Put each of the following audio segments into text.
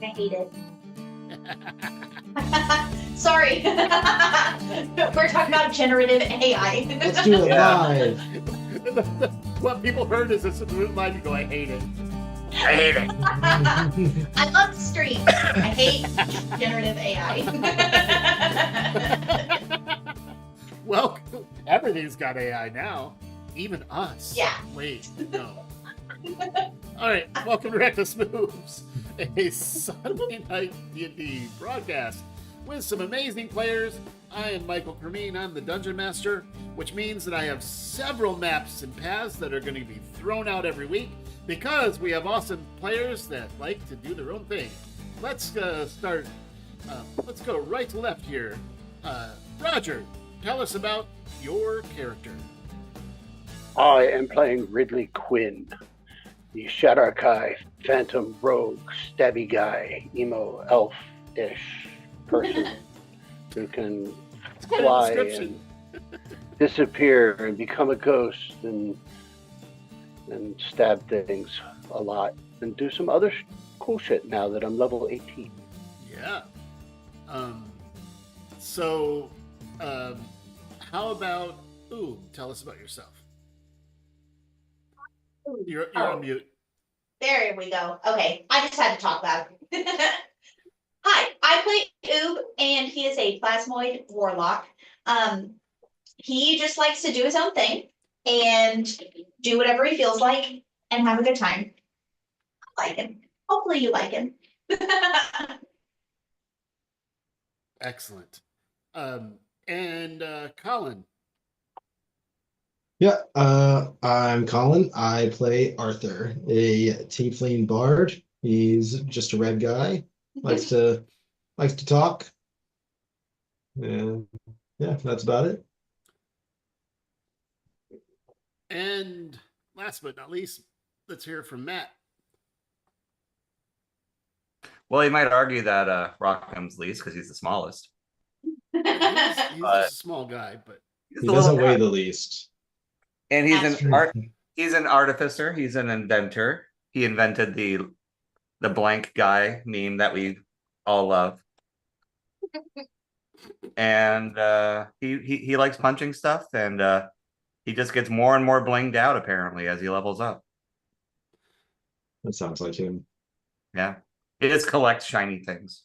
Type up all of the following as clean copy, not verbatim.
I hate it. Sorry. We're talking about generative AI. Let's do it Yeah. live. What people heard is this line, you go, I hate it. I hate it. I love the streets. I hate generative AI. Well, everything's got AI now. Even us. Yeah. Wait, no. All right, welcome to Reckless Moves, a Sunday night D&D broadcast with some amazing players. I am Michael Cremeen. I'm the Dungeon Master, which means that I have several maps and paths that are going to be thrown out every week because we have awesome players that like to do their own thing. Let's start. Let's go right to left here. Roger, tell us about your character. I am playing Ridley Quinn, the Shadar-kai phantom rogue stabby guy, emo elf-ish person who can It's quite a fly description. and disappear and become a ghost and stab things a lot and do some other cool shit now that I'm level 18. Yeah. So, how about? Tell us about yourself. You're on mute. There we go. Okay, I just had to talk about it. Hi, I play Oob, and he is a plasmoid warlock. He just likes to do his own thing and do whatever he feels like and have a good time. I like him. Hopefully you like him. Excellent. And Colin. Yeah, I'm Colin. I play Arthur, a tiefling bard. He's just a red guy. Likes to talk. And yeah, that's about it. And last but not least, let's hear from Matt. Well, you might argue that Rockham's least because he's the smallest. He's just a small guy, but He's He the doesn't little weigh guy. the least. And he's That's he's an artificer. He's an inventor. He invented the blank guy meme that we all love. And he likes punching stuff, and he just gets more and more blinged out apparently as he levels up. That sounds like him. Yeah, he just collects shiny things.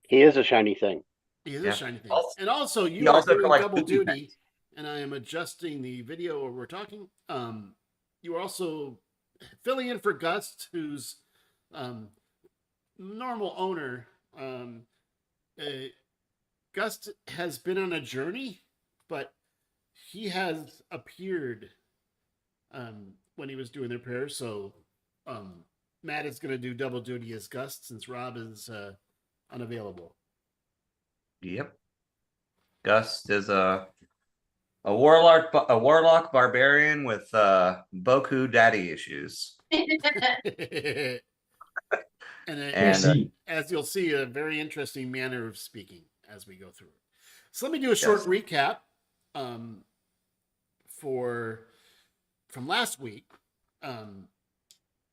He is a shiny thing. he is Yeah. a shiny thing. Also- And also, he you are also doing collects double spooky duty, things. and I am adjusting the video where we're talking. You are also filling in for Gust, who's normal owner. Gust has been on a journey, but he has appeared when he was doing their prayers. So Matt is going to do double duty as Gust since Rob is unavailable. Yep. Gust is a warlock barbarian with Boku daddy issues. And And, See, as you'll see, a very interesting manner of speaking as we go through it. So let me do a short recap from last week.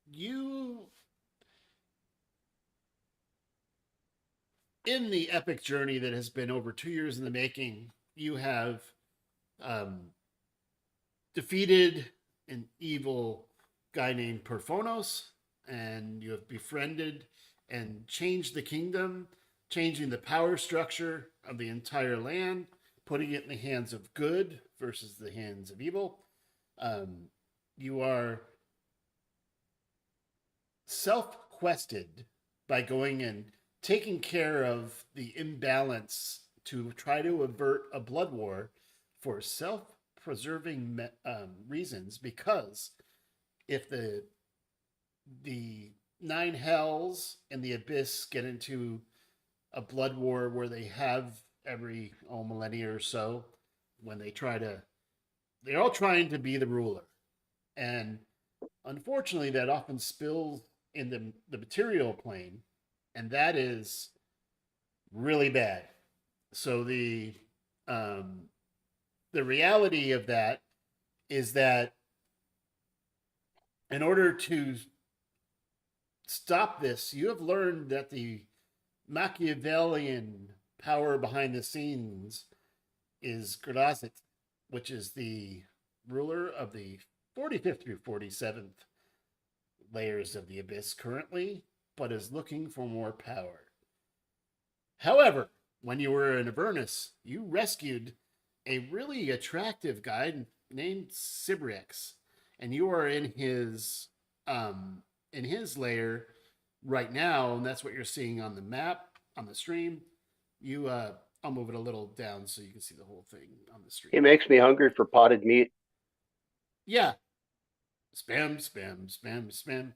You in the epic journey that has been over 2 years in the making, you have defeated an evil guy named Perphonos, and you have befriended and changed the kingdom, changing the power structure of the entire land, putting it in the hands of good versus the hands of evil. You are self-quested by going and taking care of the imbalance to try to avert a blood war for self-preserving reasons, because if the nine hells and the abyss get into a blood war where they have every millennia or so, when they're all trying to be the ruler, and unfortunately that often spills in the material plane, and that is really bad. So the reality of that is that in order to stop this, you have learned that the Machiavellian power behind the scenes is Grazit, which is the ruler of the 45th through 47th layers of the Abyss currently, but is looking for more power. However, when you were in Avernus, you rescued a really attractive guy named Sibrix, and you are in his lair right now, and that's what you're seeing on the map on the stream. I'll move it a little down so you can see the whole thing on the stream. He makes me hungry for potted meat. Yeah. Spam, spam, spam, spam.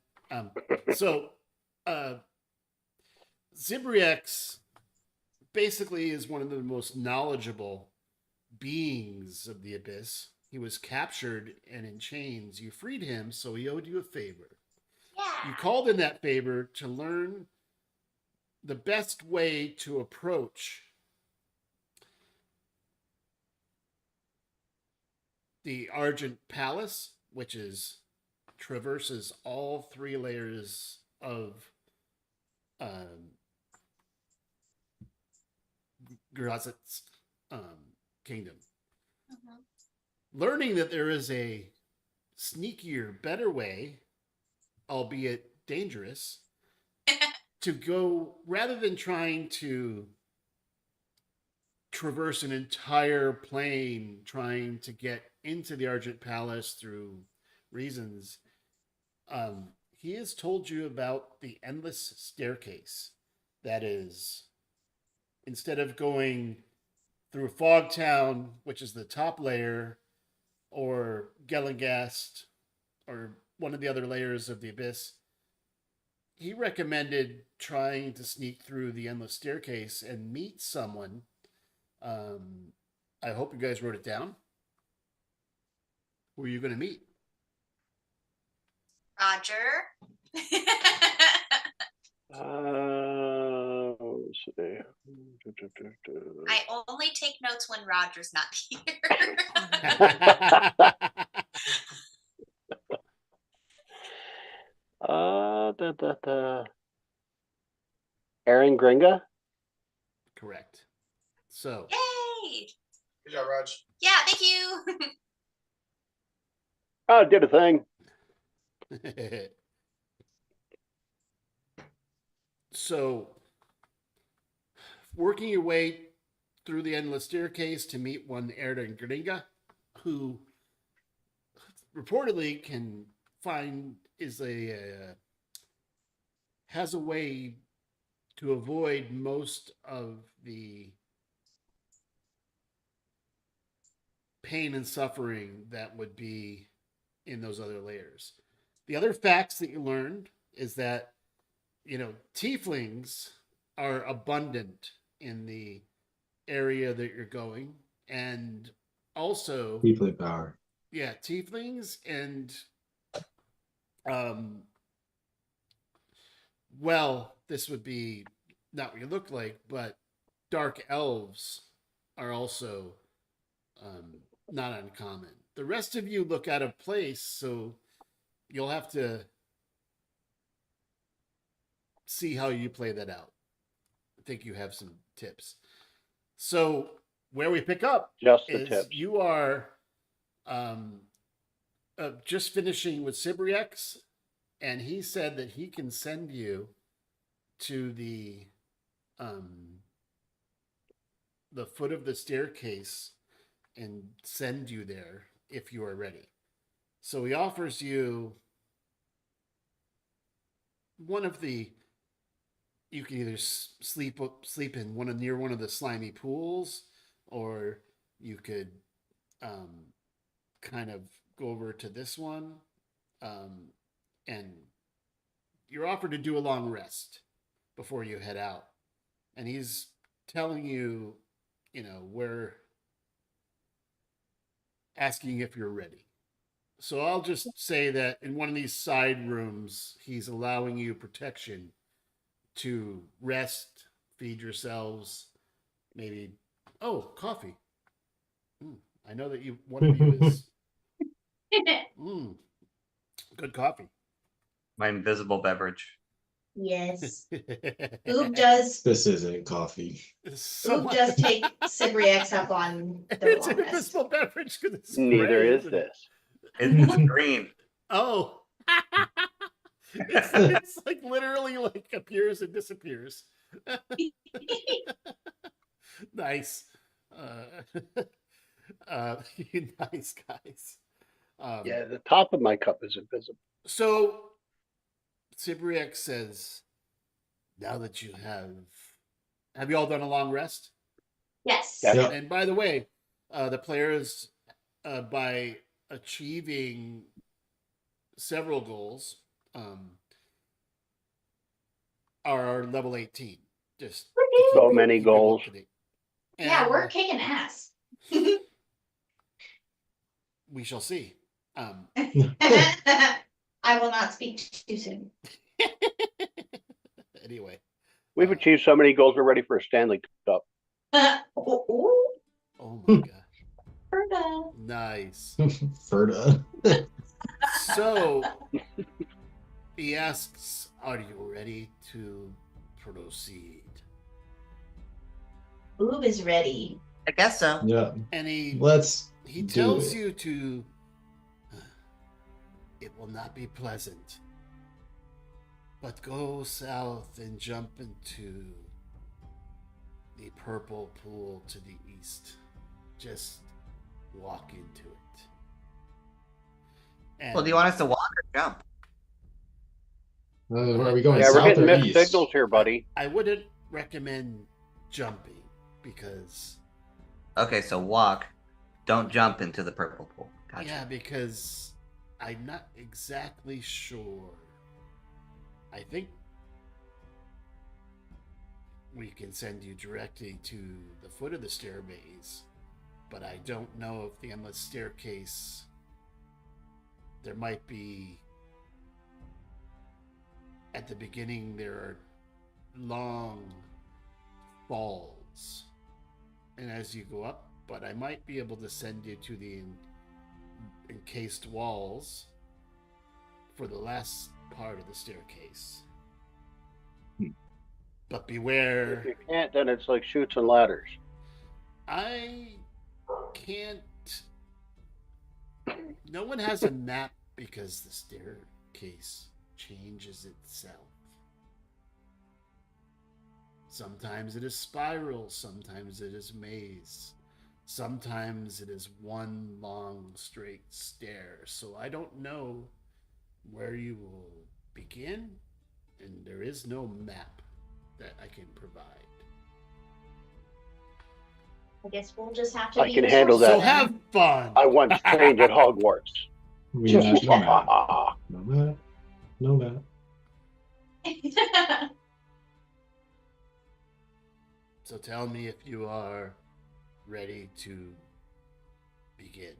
Zibriax basically is one of the most knowledgeable beings of the Abyss. He was captured and in chains. You freed him, so he owed you a favor. Yeah. You called in that favor to learn the best way to approach the Argent Palace, which traverses all 3 layers of Grazit's kingdom. Learning that there is a sneakier, better way, albeit dangerous, to go, rather than trying to traverse an entire plane trying to get into the Argent Palace through reasons. He has told you about the endless staircase. That is, instead of going through Fogtown, which is the top layer, or Gelengast, or one of the other layers of the Abyss, he recommended trying to sneak through the endless staircase and meet someone. I hope you guys wrote it down. Who are you going to meet? Roger. Let's see. I only take notes when Roger's not here. Aaron Gringa. Correct. So, Yay! Good job, Raj. Yeah, thank you. Oh, did a thing. so working your way through the endless staircase to meet one Aaron Gringa, who reportedly can find has a way to avoid most of the pain and suffering that would be in those other layers. The other facts that you learned is that, tieflings are abundant in the area that you're going. And also, Tiefling power. yeah, tieflings and, this would be not what you look like, but dark elves are also not uncommon. The rest of you look out of place, so you'll have to see how you play that out. I think you have some tips. So where we pick up Just the is tips. you are just finishing with Sibrix, and he said that he can send you to the foot of the staircase and send you there if you are ready. So he offers you you can either sleep in near one of the slimy pools, or you could kind of go over to this one, and you're offered to do a long rest before you head out. And he's telling you, where, asking if you're ready. So I'll just say that in one of these side rooms, he's allowing you protection to rest, feed yourselves, maybe. Oh, coffee. I know that one of you is. Good coffee. My invisible beverage. Yes. Oob does This isn't coffee. Oob does take Cibriex up on their It's long an rest. invisible beverage because it's Neither spray, is isn't it? this. It's green. Oh. it's like literally like appears and disappears. Nice. Nice guys. Yeah, the top of my cup is invisible. So Cibriex says, now that you have you all done a long rest? Yes. Yeah. Yep. And by the way, the players, by achieving several goals, are level 18. Just to keep So you- many keep you up goals. to date. Yeah, And we're kicking ass. we shall see. I will not speak too soon. Anyway, We've achieved so many goals, we're ready for a Stanley Cup. Ooh, oh my god, Ferda. nice. Ferda. So he asks, "Are you ready to proceed?" Oob is ready. I guess so. Yeah. And he Let's He do tells it. you to. It will not be pleasant, but go south and jump into the purple pool to the east. Just walk into it. And Well, do you want us to walk or jump? Are we going Yeah, we're south getting or mixed east? signals here, buddy. I wouldn't recommend jumping because Okay, so walk. Don't jump into the purple pool. Gotcha. yeah, because I'm not exactly sure. I think we can send you directly to the foot of the stair maze, but I don't know if the endless staircase. There might be at the beginning. There are long falls, and as you go up, but I might be able to send you to the encased walls for the last part of the staircase. But If beware, you can't, then it's like chutes and ladders. I can't. No one has a map because the staircase changes itself. Sometimes it is spiral, sometimes it is maze, sometimes it is one long straight stair. So I don't know where you will begin, and there is no map that I can provide. I guess we'll just have to I be can handle that. So resourceful have fun. I once trained at Hogwarts. We have no map. No map. No map. then. So tell me if you are ready to begin.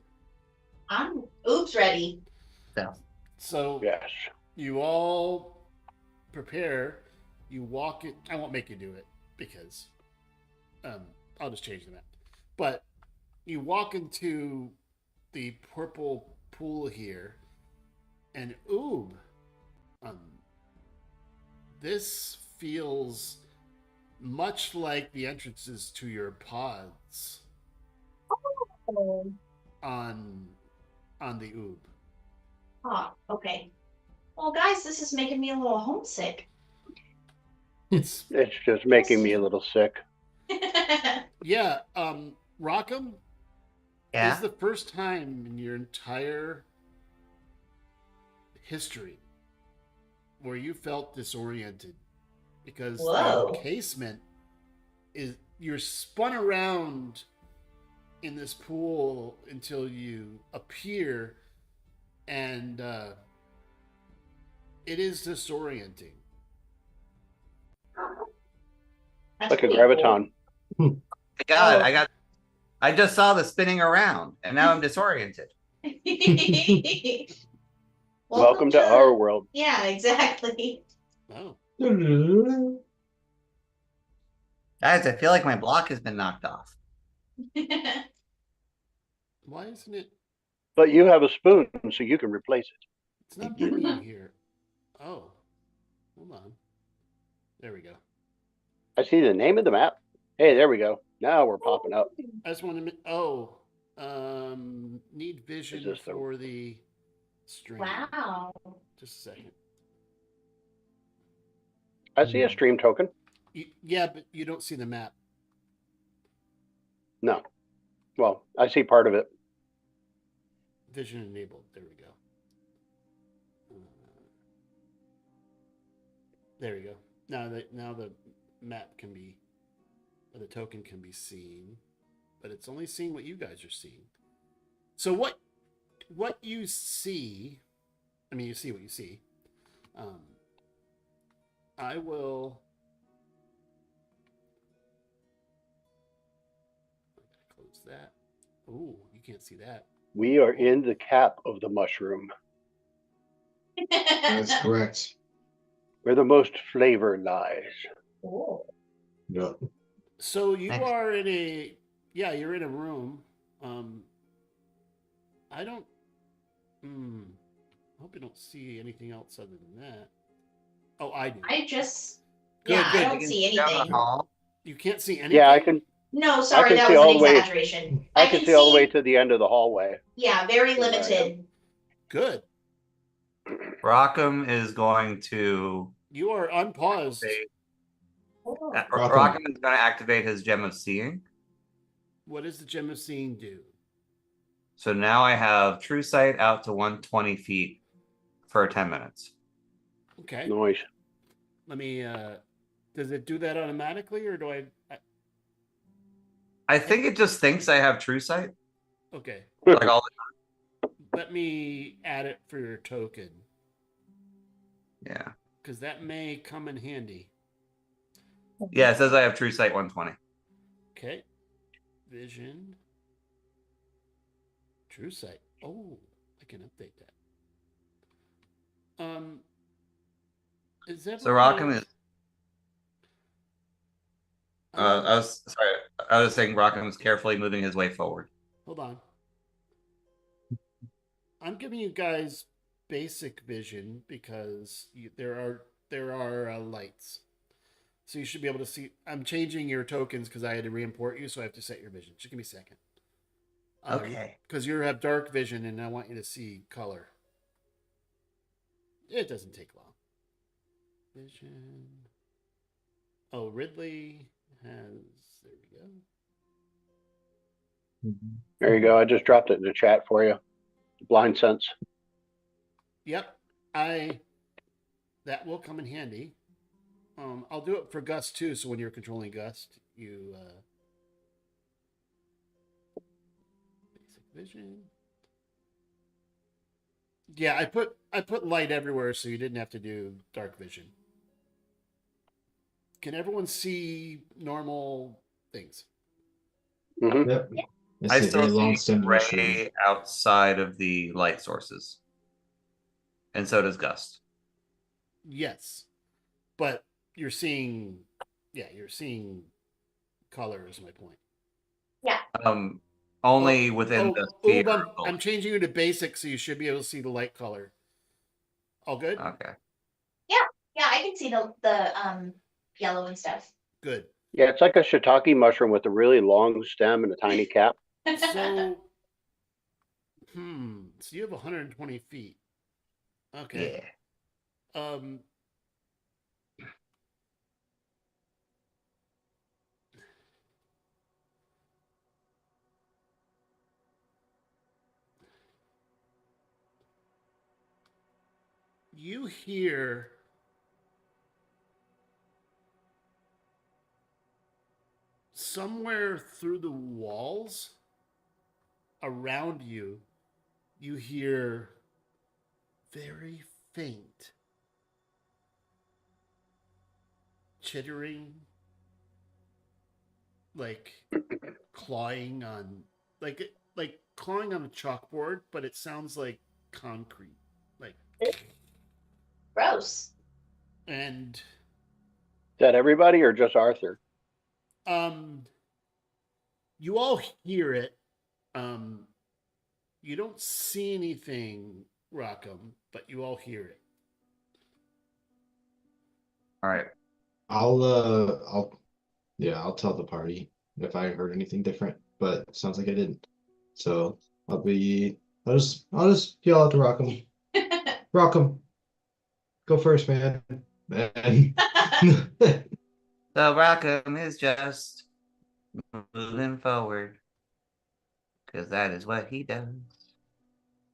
I'm Oob's ready. So, So Yes. you all prepare. You walk it. I won't make you do it because I'll just change the map. But you walk into the purple pool here, and Oob, this feels much like the entrances to your pods on the Oob. Oh, okay. Well, guys, this is making me a little homesick. It's It's just making me a little sick. yeah. Rockham, yeah. this is the first time in your entire history where you felt disoriented because Whoa. the encasement is you're spun around in this pool until you appear, and it is disorienting. That's Like a pretty graviton. God, Oh. I just saw the spinning around, and now I'm disoriented. cool. Welcome to our world. Yeah, exactly. Oh, Guys, I feel like my block has been knocked off. why isn't it? But you have a spoon, so you can replace it. It's not bringing you here. Oh, hold on. There we go. I see the name of the map. Hey, there we go. Now we're popping up. I just want to. Oh, need vision this the- for the stream. Wow. Just a second. I see a stream token. Yeah, but you don't see the map. No. Well, I see part of it. Vision enabled. There we go. There we go. Now the map can be, or the token can be seen, but it's only seeing what you guys are seeing. So what you see, I mean, you see what you see. I will close that. Oh, you can't see that. We are in the cap of the mushroom, That's correct. where the most flavor lies. Cool. Yep. So you Thanks. are in a, yeah, you're in a room. I don't, I hope you don't see anything else other than that. Oh, I do. I just, Good, yeah, good. I don't see Down the anything. hall. You can't see anything? Yeah, I can No, sorry, can that see was all an the way- exaggeration. I can see all the way to the end of the hallway. Yeah, very Where I am. limited. Good. Rockham is going to. You are unpaused. Rockham is going to activate his Gem of Seeing. What does the Gem of Seeing do? So now I have True Sight out to 120 feet for 10 minutes. Okay. Noise. Let me, does it do that automatically or do I I think it just thinks I have True Sight. okay. Like all Let me add it for your token. yeah. Because that may come in handy. Yeah, it says I have True Sight 120. Okay. Vision. True Sight. Oh, I can update that. Is that So Rockham is I was saying Rockham is carefully moving his way forward. Hold on. I'm giving you guys basic vision because there are lights, so you should be able to see. I'm changing your tokens because I had to re-import you, so I have to set your vision. Just give me a second. Because you have dark vision, and I want you to see color. It doesn't take long. Vision. Oh, Ridley has. There we go. There you go. I just dropped it in the chat for you. Blind sense. Yep, that will come in handy. I'll do it for Gust too, so when you're controlling Gust, you basic vision. Yeah, I put light everywhere, so you didn't have to do dark vision. Can everyone see normal things? Mhm. Yep. I It's a still very long see stem mushroom. Ray outside of the light sources. And so does Gust. Yes, but you're seeing color. Is my point. Only within the sphere. I'm changing you to basic, so you should be able to see the light color. All good? Okay. Yeah, I can see the yellow and stuff. Good. Yeah, it's like a shiitake mushroom with a really long stem and a tiny cap. So, so you have 120 feet. Okay. Yeah. You hear somewhere through the walls around you, you hear very faint chittering, like clawing on, like clawing on a chalkboard, but it sounds like concrete, like. Gross. And Is that everybody or just Arthur? you all hear it. You don't see anything, Rockham, but you all hear it. All right. I'll tell the party if I heard anything different, but it sounds like I didn't. So I'll just yell out to Rockham. Rockham, go first, man. And So Rackham is just moving forward. Because that is what he does.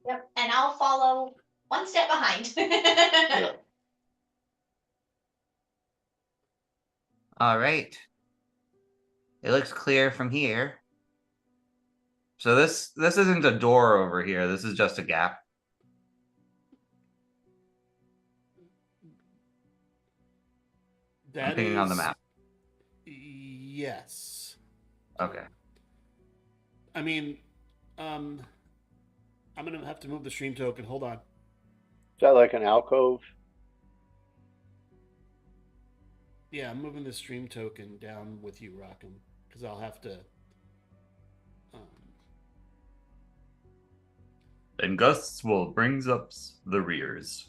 Yep, and I'll follow one step behind. All right. It looks clear from here. So this isn't a door over here. This is just a gap. I'm picking on the map. Yes. Okay. I mean, I'm gonna have to move the stream token. Hold on. Is that like an alcove? Yeah, I'm moving the stream token down with you, Rockham, because I'll have to. And Gus will brings up the rears.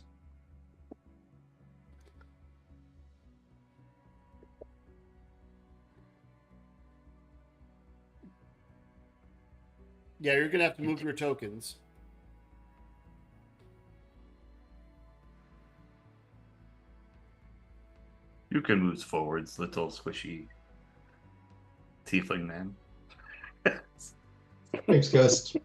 Yeah, you're gonna have to move your tokens. You can move forwards, little squishy tiefling man. thanks, Gus.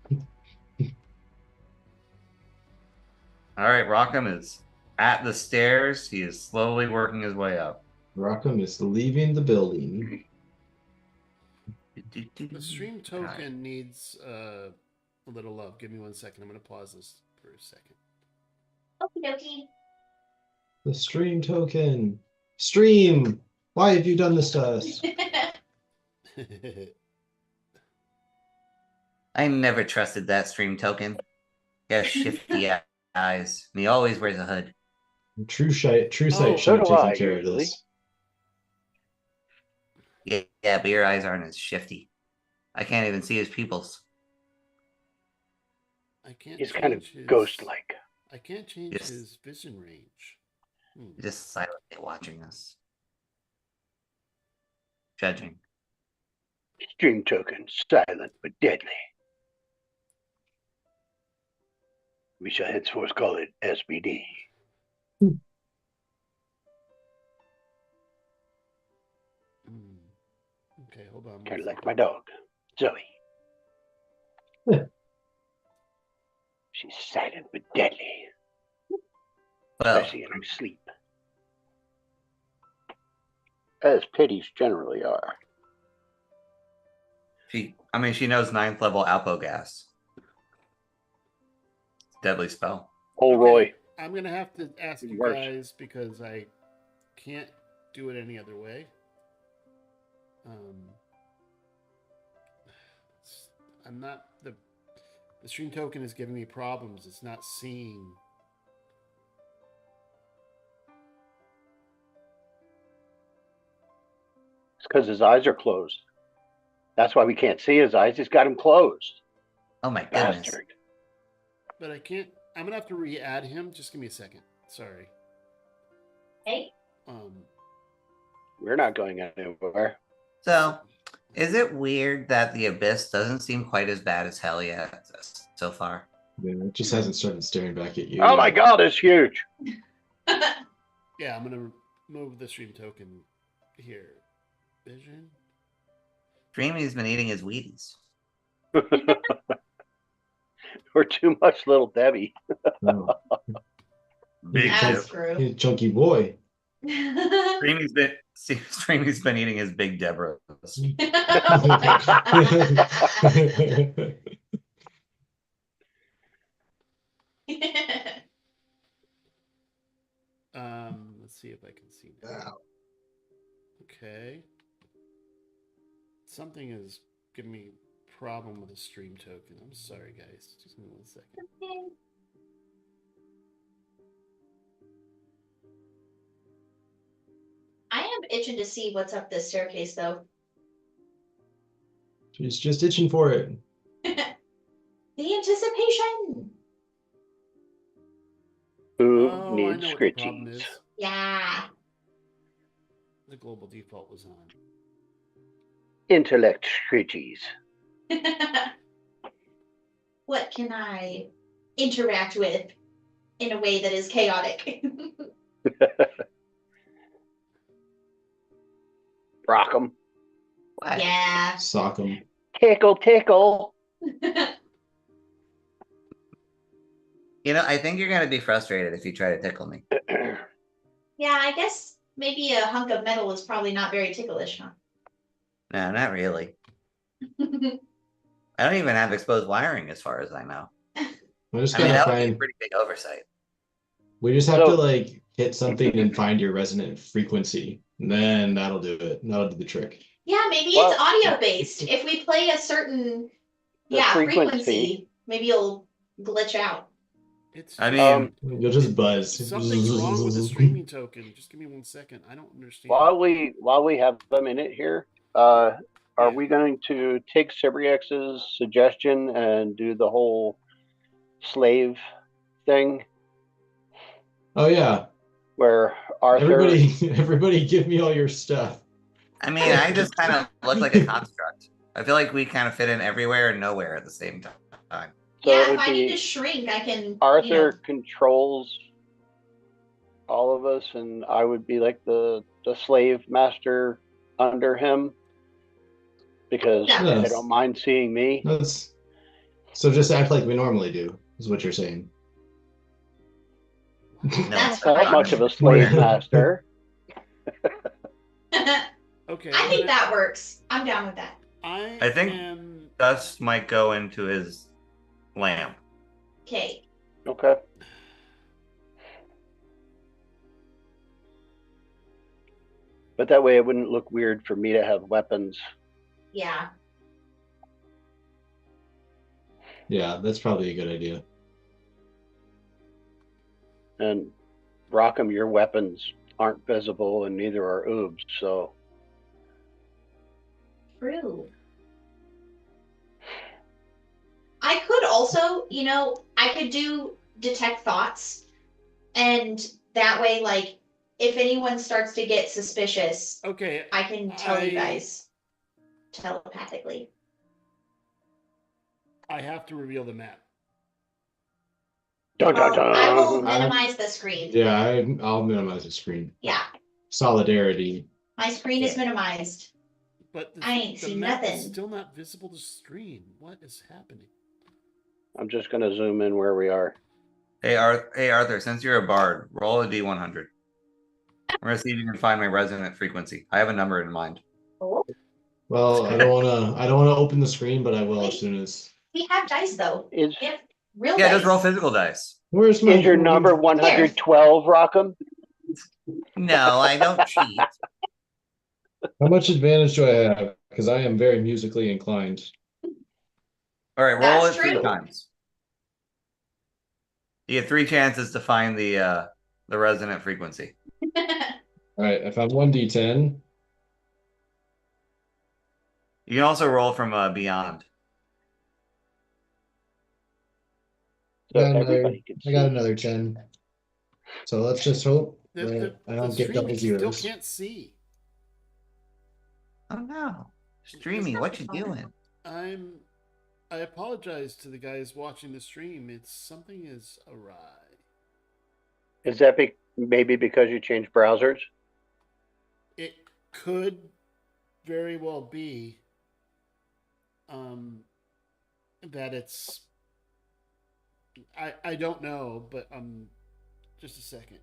All right, Rockham is at the stairs. He is slowly working his way up. Rockham is leaving the building. The stream token needs a little love. Give me 1 second. I'm gonna pause this for a second. Okie dokie. The stream token. Stream! Why have you done this to us? I never trusted that stream token. He has shifty eyes, and he always wears a hood. True Sight should so have do taken I, care of usually. this. Yeah, but your eyes aren't as shifty. I can't even see his pupils. I can't. He's kind of change his- ghost-like. I can't change Yes. his vision range. Just silently watching us. Judging. Stream token, silent but deadly. We shall henceforth call it SBD. Okay, hold on. Kind of like my dog, Zoe. Yeah. She's silent but deadly, Well, especially in her sleep. As pities generally are. she knows 9th level Alpo gas. Deadly spell. Oh, Roy. I'm gonna have to ask you Worse. guys because I can't do it any other way. I'm not the stream token is giving me problems. It's not seeing. It's because his eyes are closed. That's why we can't see his eyes. He's got them closed. Oh my goodness. Bastard. But I can't. I'm gonna have to re-add him. Just give me a second. Sorry. Hey, We're not going anywhere. So, is it weird that the Abyss doesn't seem quite as bad as hell yet so far? Yeah, it just hasn't started staring back at you. Oh my God, it's huge. Yeah, I'm gonna move the stream token here. Vision. Dreamy's been eating his Wheaties. We're too much little Debbie. Oh, Big that's dip. true. he's a chunky boy. Dreamy's been eating his Big Deborahs. Oh my God. Let's see if I can see now. Okay. Something is giving me problem with the stream token. I'm sorry, guys. Just give me 1 second. I am itching to see what's up this staircase, though. She's just itching for it. The anticipation. Who Oh, I needs know what the problem scritchies? is. Yeah. the global default was on. Intellect treaties. What can I interact with in a way that is chaotic? Rock 'em. What? Yeah. Sock 'em. Tickle, tickle. You know, I think you're gonna be frustrated if you try to tickle me. Yeah, I guess maybe a hunk of metal is probably not very ticklish, huh? No, not really. I don't even have exposed wiring as far as I know. We just I mean, gotta that would be a find. pretty big oversight. We just have to So- like hit something and find your resonant frequency. And then that'll do it. That'll do the trick. Yeah, maybe Well- it's audio based. If we play a certain The frequency, maybe it'll glitch out. It's I mean, You'll just buzz. something's wrong with the streaming token. Just give me 1 second. I don't understand. While we have them in it here, are Yeah. we going to take Cibriex's suggestion and do the whole slave thing Oh yeah. where Arthur? Everybody give me all your stuff. I mean, I just kind of look like a construct. I feel like we kind of fit in everywhere and nowhere at the same time. So it Yeah, would if I need be to shrink, I can. Arthur controls all of us, and I would be like the slave master under him because Yeah. they Yes. don't mind seeing me. That's so just act like we normally do, is what you're saying. No, That's Not fine. much of a slave master. Okay. I think that works. I'm down with that. I think- am, Dust might go into his lamp. Okay. Okay. But that way it wouldn't look weird for me to have weapons. Yeah. Yeah, that's probably a good idea. And Rockham, your weapons aren't visible and neither are Oob's, so True. I could also, I could do detect thoughts, and that way, like, if anyone starts to get suspicious, okay. I can tell you I- guys telepathically. I have to reveal the map. dun dun dun. I will minimize the screen. Yeah, I'll minimize the screen. Yeah, Solidarity. my screen is minimized. But the, I ain't the seen map is nothing. still not visible to stream. What is happening? I'm just gonna zoom in where we are. Hey, Arthur, since you're a bard, roll a d100. I'm gonna see if you can find my resonant frequency. I have a number in mind. Well, I don't wanna open the screen, but I will as soon as. We have dice though. Is We have real Yeah, dice. just roll physical dice. Where's my your number 112, Rockham? No, I don't cheat. How much advantage do I have? Because I am very musically inclined. All right, roll That's it 3 true. times. You get 3 chances to find the resonant frequency. Alright, I found 1d10. You can also roll from beyond. So Got another- everybody can see. I got another 10. So let's just hope The, that I don't the get stream double still zeros. can't see. Oh no, Streamy, what you doing? I apologize to the guys watching the stream. Something is awry. Is that maybe because you changed browsers? It could very well be that it's I don't know, but just a second.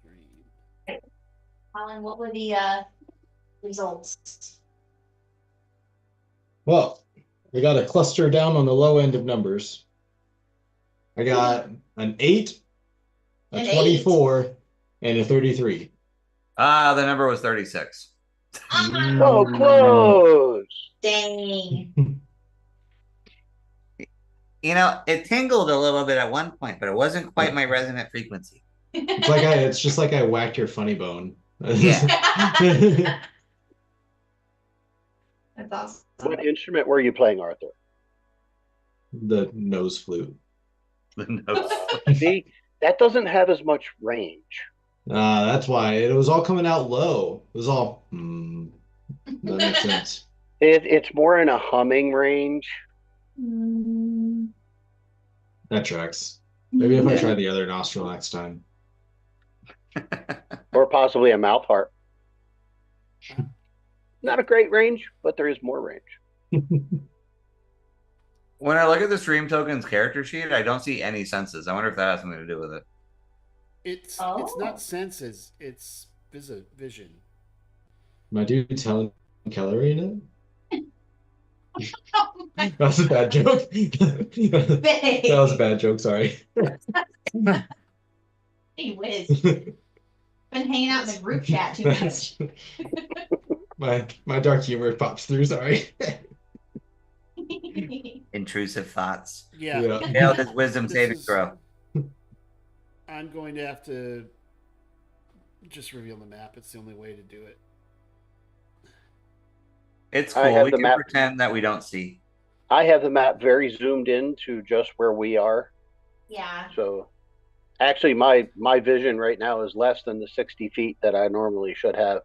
Stream. Colin, what were the results? Well, we got a cluster down on the low end of numbers. I got an 8, a An 24, and a 33. The number was 36. Ah, So close. dang. You know, it tingled a little bit at one point, but it wasn't quite my resonant frequency. It's just like I whacked your funny bone. Yeah. That's awesome. What instrument were you playing, Arthur? The nose flute. The nose. See, that doesn't have as much range. That's why it was all coming out low. It was all. That makes sense. It's more in a humming range. That tracks. Maybe if I Yeah. try the other nostril next time. Or possibly a mouth harp. Not a great range, but there is more range. When I look at the stream tokens character sheet, I don't see any senses. I wonder if that has something to do with it. It's Oh. not senses, it's vision. My dude telling calorie in it? That was a bad joke. That was a bad joke, sorry. Hey whiz. Been hanging out in the group chat too much. My dark humor pops through, sorry. Intrusive thoughts. Yeah. Failed his wisdom This saving is- throw. I'm going to have to just reveal the map. It's the only way to do it. It's I cool. have We the can map. pretend that we don't see. I have the map very zoomed in to just where we are. Yeah. So actually my vision right now is less than the 60 feet that I normally should have.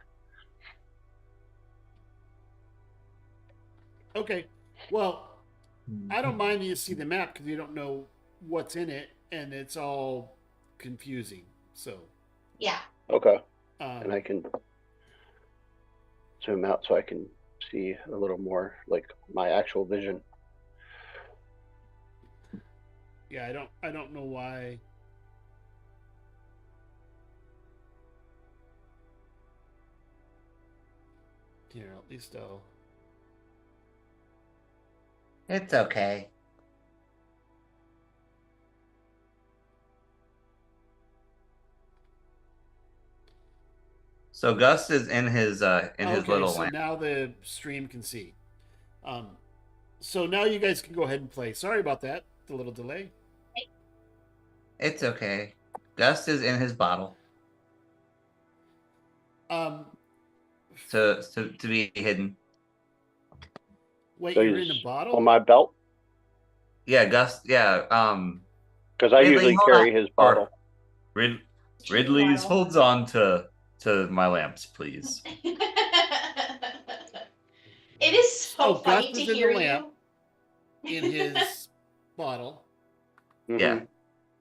Okay. Well, I don't mind you see the map because you don't know what's in it, and it's all confusing. So, Yeah. Okay. And I um, can zoom out so I can see a little more like my actual vision. yeah, I don't know why. Here, at least I'll. It's okay. So Gus is in his Okay, little so lamp. now the stream can see. So now you guys can go ahead and play. Sorry about that, the little delay. It's okay. Gus is in his bottle Um, to be hidden. wait, So you're he's in a bottle? on my belt Yeah, Gus. Yeah. because I Ridley, usually hold carry on. his bottle. Ridley's Bottle. holds on to my lamps, please. It is so Oh, funny Gus to is in the hear lamp. you. In his bottle. Mhm. Yeah.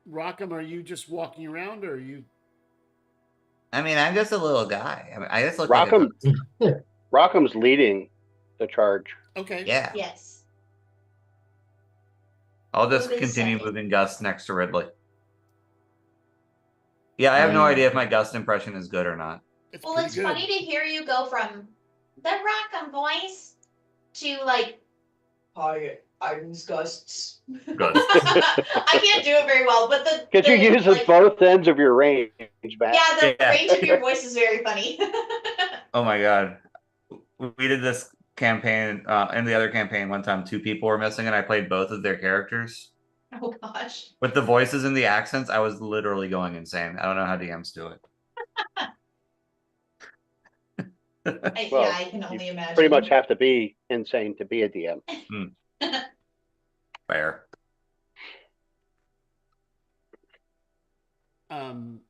Rockham, are you just walking around, or are you? I mean, I'm just a little guy. I mean, I just look like Rockham, a Rockham's leading the charge. Okay. yeah. Yes. I'll just Who is continue second? moving Gus next to Ridley. Yeah, I have no idea if my Gus impression is good or not. It's Well, pretty it's good. funny to hear you go from the Rockham voice to like, hi, I'm Gusts. Good. I can't do it very well, but the Because you use like, both ends of your range, Matt. yeah, the Yeah. range of your voice is very funny. Oh my god. We did this campaign, in the other campaign one time, 2 people were missing and I played both of their characters. Oh gosh. With the voices and the accents, I was literally going insane. I don't know how DMs do it. Well, Yeah, I can only imagine. Pretty much have to be insane to be a DM. Fair.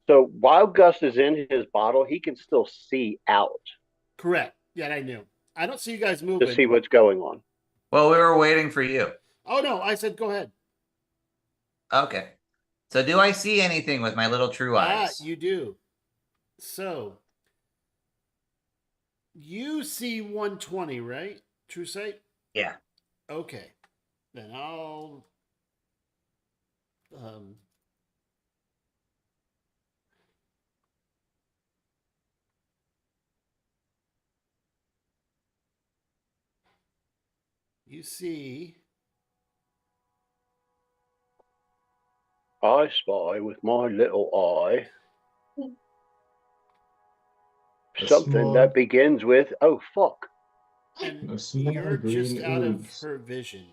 So while Gus is in his bottle, he can still see out Correct. Yeah, I knew. I don't see you guys to moving. see what's going on. Well, we were waiting for you. Oh no, I said go ahead. Okay. So do I see anything with my little true eyes? You do. So you see 120, right? True sight? Yeah. Okay. Then I'll you see I spy with my little eye A something small- that begins with "oh fuck." and A small you're just green out of ooze. her vision.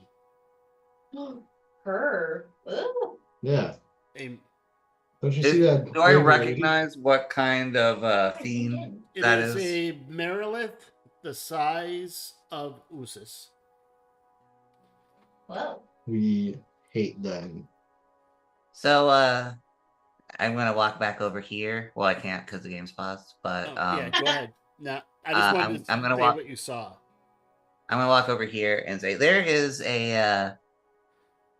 Her. Ooh. Yeah. A, Don't you see that? Do I green lady? recognize what kind of theme it that is is? a Merilith the size of Usus. Whoa. We hate them. So, I'm gonna walk back over here. Well, I can't because the game's paused. But Oh, yeah, go ahead. Now, I just wanted to I'm gonna say walk. what you saw. I'm gonna walk over here and say there is a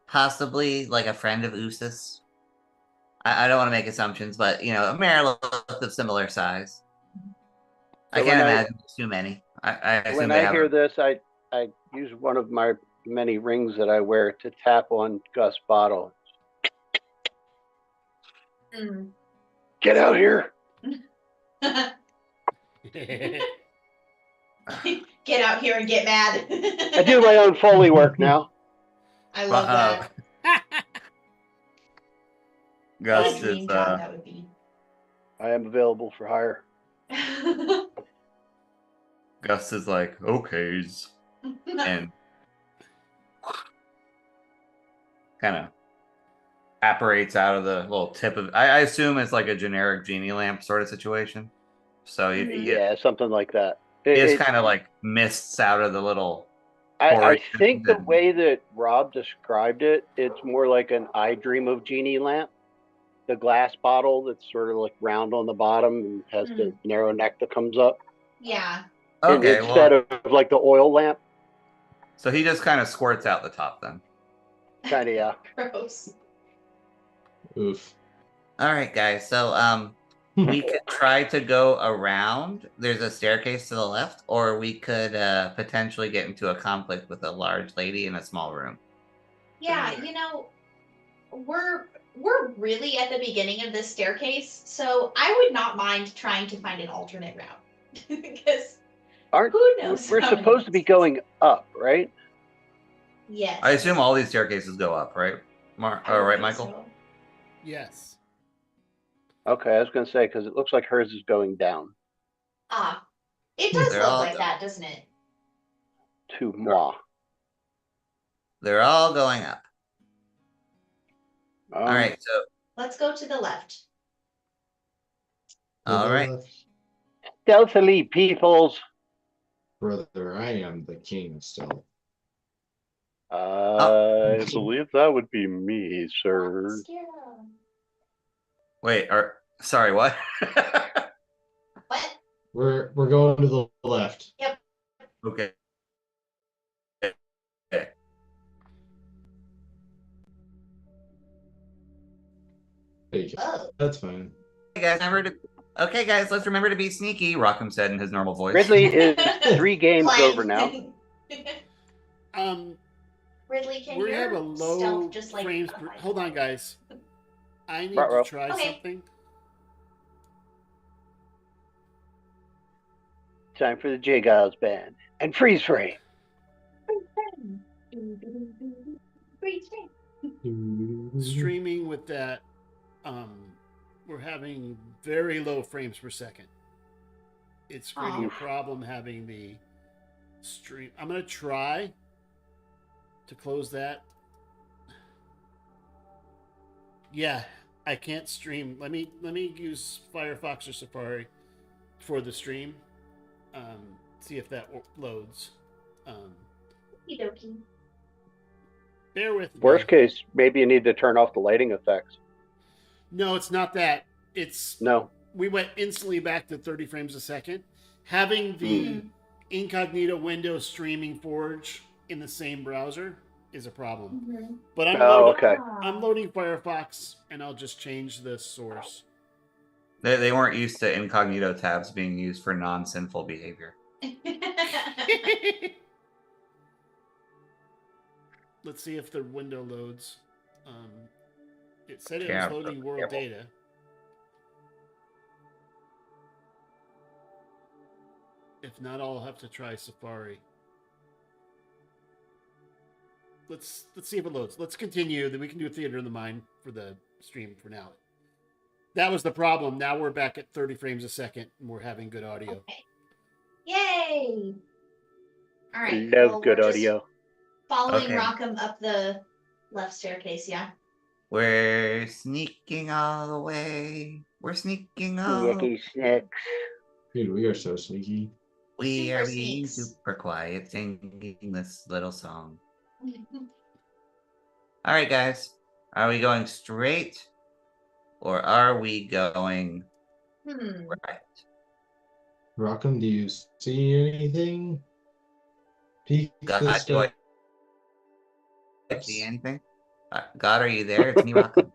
possibly like a friend of Usus. I don't want to make assumptions, but you know, a Marilith of similar size. I So can't when I- imagine there's too many. I assume When they I have. hear this, I use one of my many rings that I wear to tap on Gus' bottle. Mm. Get out here! Get out here and get mad. I do my own Foley work now. I love that. What Gus a dream is job that would be. I am available for hire. Gus is like okays and kind of apparates out of the little tip of. I assume it's like a generic genie lamp sort of situation. So you Mhm. get Yeah, something like that. it's kind of like mists out of the little. I portion think the and- way that Rob described it, it's more like an I Dream of Genie lamp. The glass bottle that's sort of like round on the bottom and has the narrow neck that comes up. Yeah. Okay, Instead well, of like the oil lamp. so he just kind of squirts out the top then. Kind of, yeah. Gross. Oof. All right, guys. So we could try to go around. There's a staircase to the left, or we could potentially get into a conflict with a large lady in a small room. Yeah, you know, we're really at the beginning of this staircase, so I would not mind trying to find an alternate route. Because who knows? We're how supposed to be many- going up, right? Yes. I assume all these staircases go up, right? I would All right, think Michael. so. Yes. Okay, I was going to say, because it looks like hers is going down Ah, it does They're look all like done. that, doesn't it? to moi. They're all going up. All Um, right. So Let's go to the left. all right. Stealthily, peoples. Brother, I am the king still. I believe that would be me, sir. Scared. Wait. Sorry. What? What? We're going to the left. Okay. There you go. Oh. That's fine. Okay, guys. Let's remember to be sneaky. Rockham said in his normal voice. Ridley is 3 games Clang. over now. Ridley, can We you have a low stealth just like frames per. Hold on, guys. I need Ruh-roh. to try Okay. something. Time for the J Giles band and freeze frame. Streaming with that, we're having very low frames per second. It's creating a problem having the stream. I'm gonna try to close that. Yeah, I can't stream. Let me use Firefox or Safari for the stream. See if that loads. Okey-dokey. Bear with me. Worst case, maybe you need to turn off the lighting effects. No, it's not that. It's No. we went instantly back to 30 frames a second. Having the incognito window streaming Forge in the same browser is a problem. But I'm Okay. I'm loading Firefox, and I'll just change the source. They weren't used to incognito tabs being used for non-sinful behavior. Let's see if the window loads. It said it Yeah, was loading world careful. data. If not, I'll have to try Safari. Let's see if it loads. Let's continue. Then we can do Theater in the Mind for the stream for now. That was the problem. Now we're back at 30 frames a second, and we're having good audio. Okay. Yay! All right. Love well, good we're just audio. Following Okay. Rockham up the left staircase, yeah. We're sneaking all the way. We're sneaking all. Yucky snacks. Dude, we are so sneaky. We Super are being sneaks. super quiet, singing this little song. All right, guys. Are we going straight or are we going right? Rockham, do you see anything? Peek God, this do I steps. see anything? God, are you there? It's me, Rockham.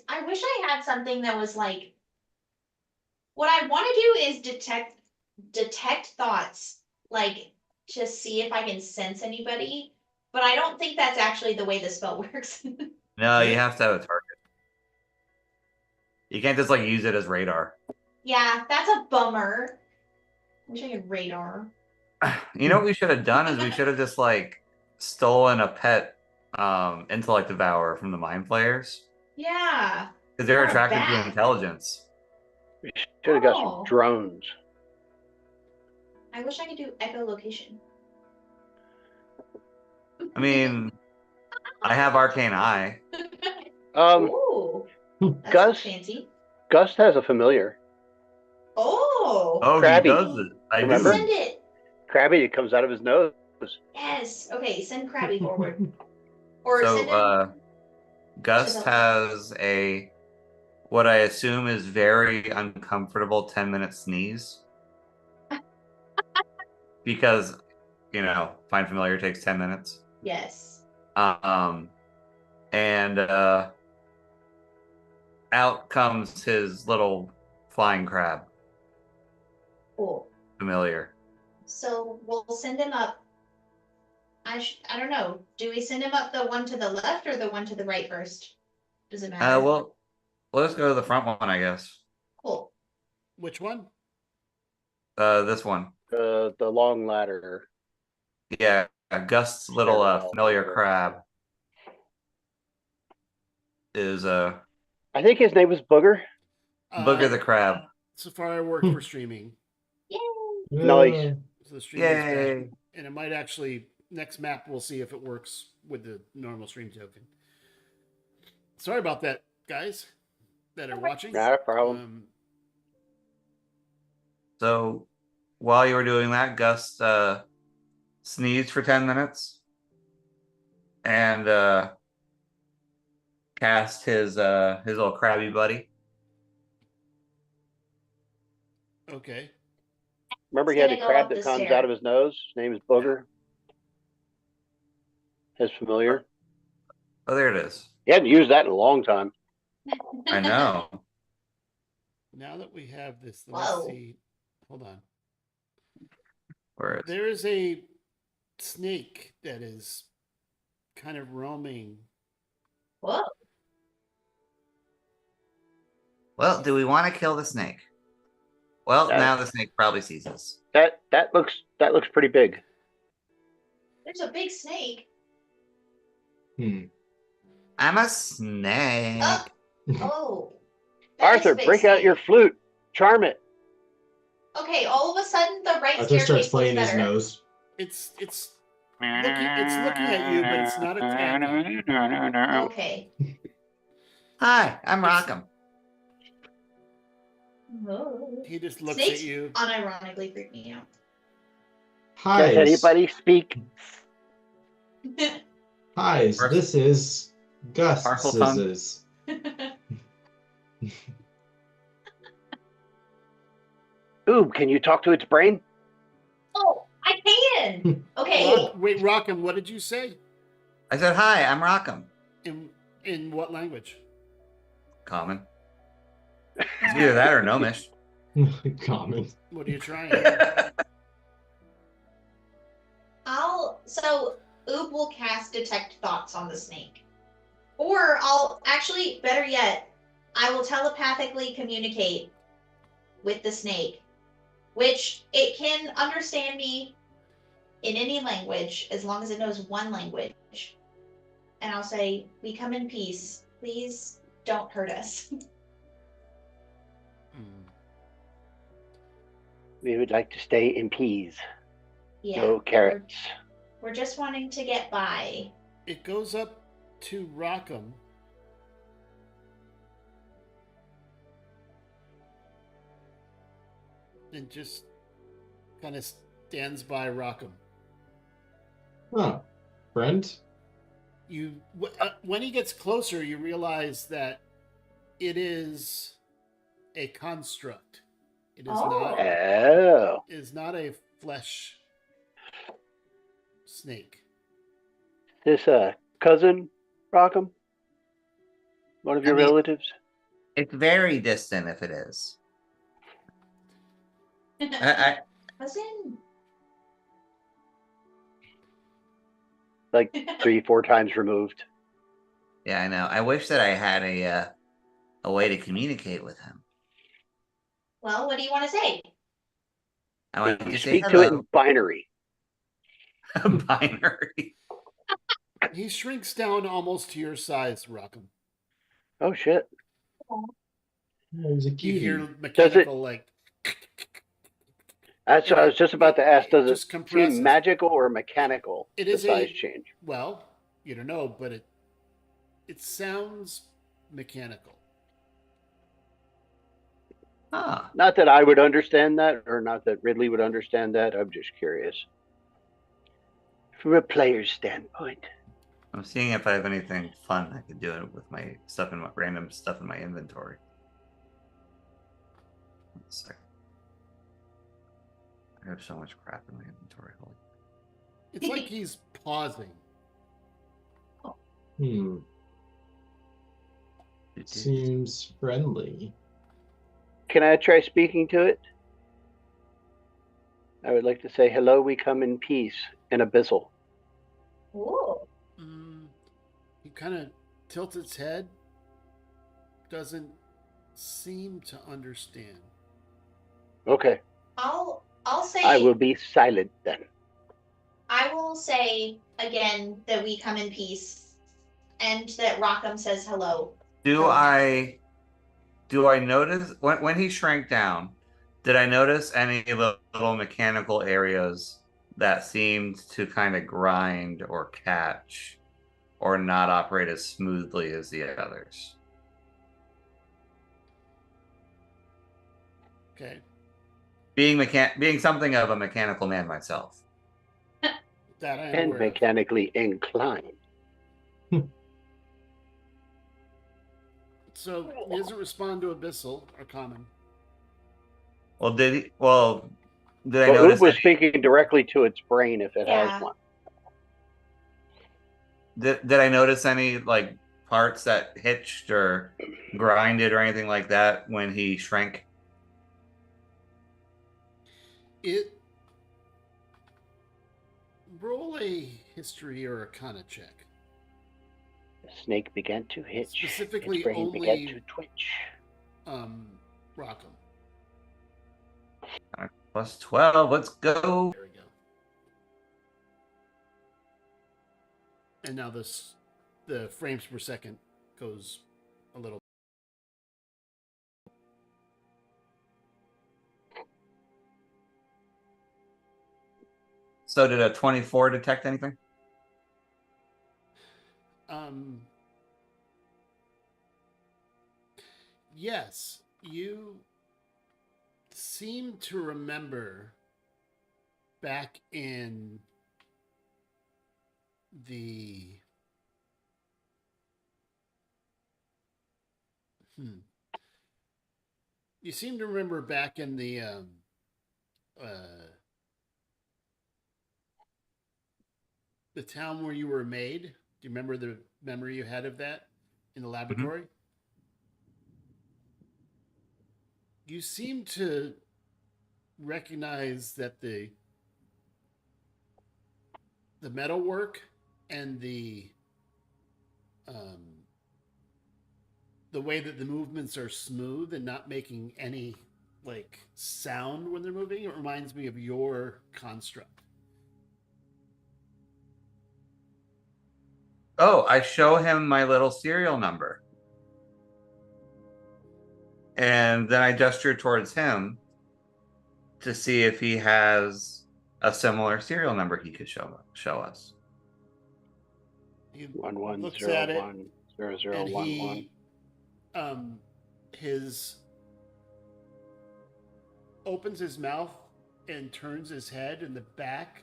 I wish I had something that was like, what I want to do is detect thoughts, like to see if I can sense anybody, but I don't think that's actually the way the spell works. No, you have to have a target. You can't just like use it as radar. Yeah, that's a bummer. I wish I had radar. You know what we should have done is we should have just like stolen a pet intellect devourer from the mind flayers. Yeah. Because they're Or a attracted to bat. intelligence. We should have got Oh. some drones. I wish I could do echolocation. I mean, I have arcane eye. Ooh, that's Gus? fancy. Gust has a familiar. Oh, Oh, Crabby. he does it. I Remember? send do. it. Krabby, it comes out of his nose. Yes. Okay, send Krabby forward. Or send him. So Gust to the- has a what I assume is very uncomfortable 10-minute sneeze. Because, find familiar takes 10 minutes. Yes. And out comes his little flying crab Cool. familiar. So we'll send him up. I don't know. Do we send him up the one to the left or the one to the right first? Does it matter? Well, let's go to the front one, I guess. Cool. Which one? This one. The long ladder. Yeah, Gust's little Stairwell. familiar crab is I think his name was Booger. Booger the crab. Safari worked for streaming. Yay. Nice. So the stream is back. Yay! And it might actually, next map, we'll see if it works with the normal stream token. Sorry about that, guys that are watching. Not a problem. So while you were doing that, Gus sneezed for 10 minutes and cast his little crabby buddy. Okay. Remember, he It's had a gonna go crab up that the comes stair. out of his nose. His name is Booger. His familiar. Oh, there it is. He hadn't used that in a long time. I know. Now that we have this, let's Whoa. see. Hold on. Where it's There is a snake that is kind of roaming. Whoa. Well, do we want to kill the snake? Well, Yeah. now the snake probably sees us. That looks pretty big. There's a big snake. I'm a snake. Oh. Oh. That is a Arthur, big break out snake. your flute. Charm it. Okay, all of a sudden the right Arthur staircase starts looks playing his better. nose. It's looking at you, but it's not attacking. Okay. Hi, I'm Rockham. Oh. He just looks Snakes at you. unironically freak me out. Hi, Does anybody speak? Hi, this is Gus. Parseltongue. Scissors. Ooh, can you talk to its brain? Oh, I can. Okay. Wait, Rockham, what did you say? I said, hi, I'm Rockham. In what language? Common. It's either that or Gnomish. Comment. What are you trying? So Oob will cast detect thoughts on the snake. Or better yet, I will telepathically communicate with the snake, which it can understand me in any language as long as it knows one language. And I'll say, we come in peace. Please don't hurt us. We would like to stay in peas. Yeah. No carrots. We're just wanting to get by. It goes up to Rockham. And just kind of stands by Rockham. Oh, friend? when he gets closer, you realize that it is a construct. It is not. Oh. Is not a flesh snake. This cousin, Rockham? One of your mean- relatives? It's very distant if it is. I Cousin. Like 3-4 times removed. yeah, I know. I wish that I had a way to communicate with him. Well, what do you want to say? I want You to say speak to it in hello. binary. Binary. He shrinks down almost to your size, Rockham. Oh shit. He's a You cutie. hear mechanical like That's what I was just about to ask. Does just it compresses. seem magical or mechanical? It the is size a- change. well, you don't know, but it sounds mechanical. Ah, Not that I would understand that, or not that Ridley would understand that. I'm just curious. From a player's standpoint. I'm seeing if I have anything fun I could do with my stuff in my random stuff in my inventory. 1 second. I have so much crap in my inventory. Holy. It's like he's pausing. Seems friendly. Can I try speaking to it? I would like to say, hello, we come in peace, in abyssal. Ooh. He kind of tilts its head. Doesn't seem to understand. Okay. I'll say I will be silent then. I will say again that we come in peace and that Rockham says hello. Do I notice when he shrank down? Did I notice any little mechanical areas that seemed to kind of grind or catch or not operate as smoothly as the others? Okay. Being something of a mechanical man myself. That I am And aware of. mechanically inclined. So he doesn't respond to abyssal or common. Well, did he? Well, did I Well, notice? Oob was speaking directly to its brain if it Yeah. has one. Did I notice any like parts that hitched or grinded or anything like that when he shrank? It roll a history or arcana check. The snake began to hitch. Specifically its brain only- began to twitch. Rockham. Plus 12. Let's go. There we go. And now the frames per second goes a little. So did a 24 detect anything? Yes, you seem to remember back in the you seem to remember back in the town where you were made. Do you remember the memory you had of that in the laboratory? You seem to recognize that the metalwork and the way that the movements are smooth and not making any like sound when they're moving. It reminds me of your construct. Oh, I show him my little serial number. And then I gesture towards him to see if he has a similar serial number he could show us. He 1101 and he opens his mouth and turns his head, and the back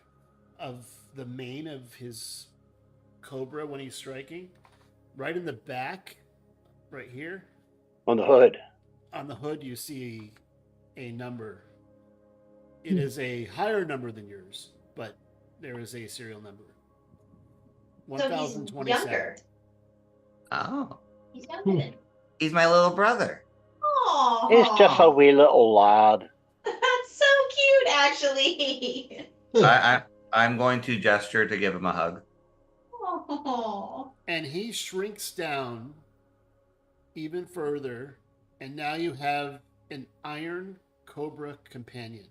of the mane of his cobra when he's striking. Right in the back, right here, On the hood. on the hood, you see a number. It is a higher number than yours, but there is a serial number. So he's 1027. younger. Oh, He's younger than. he's my little brother. Aww. He's just a wee little lad. That's so cute, actually. I'm going to gesture to give him a hug. Aww. And he shrinks down even further, and now you have an iron cobra companion.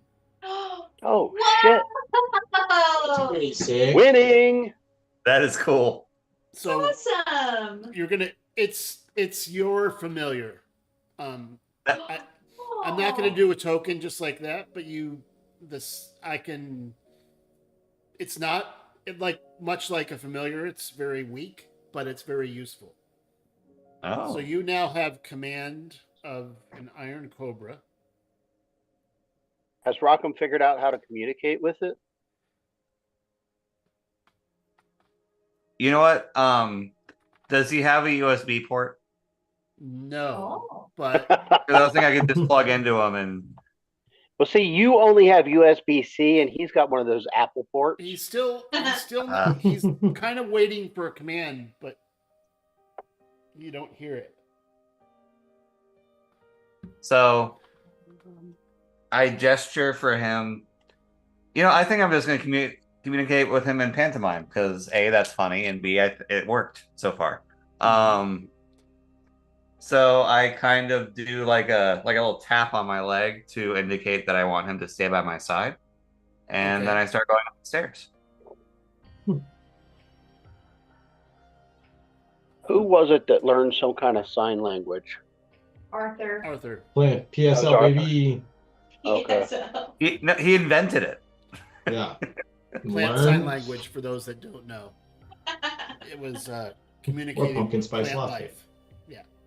Oh, shit. Whoa. Pretty sick. Winning! That is cool. So Awesome. you're gonna it's your familiar. I'm not gonna do a token just like that, but it's not like much like a familiar, it's very weak, but it's very useful. Oh, So you now have command of an iron cobra. Has Rockham figured out how to communicate with it? you know what? Does he have a USB port? No, Oh. but 'Cause I was thinking I could just plug into him and. Well, see, you only have USB-C, and he's got one of those Apple ports. he's still Ah. he's kind of waiting for a command, but you don't hear it. So I gesture for him. I think I'm just going to communicate with him in pantomime because A, that's funny, and B, it worked so far. So I kind of do like a little tap on my leg to indicate that I want him to stay by my side, and then Okay. I start going up the stairs. Who was it that learned some kind of sign language? Arthur. Arthur. Play PSL, Arthur. baby. Okay. So. He invented it. Yeah. Plant Learn. sign language for those that don't know. It was communicating Or pumpkin with spice plant latte. life.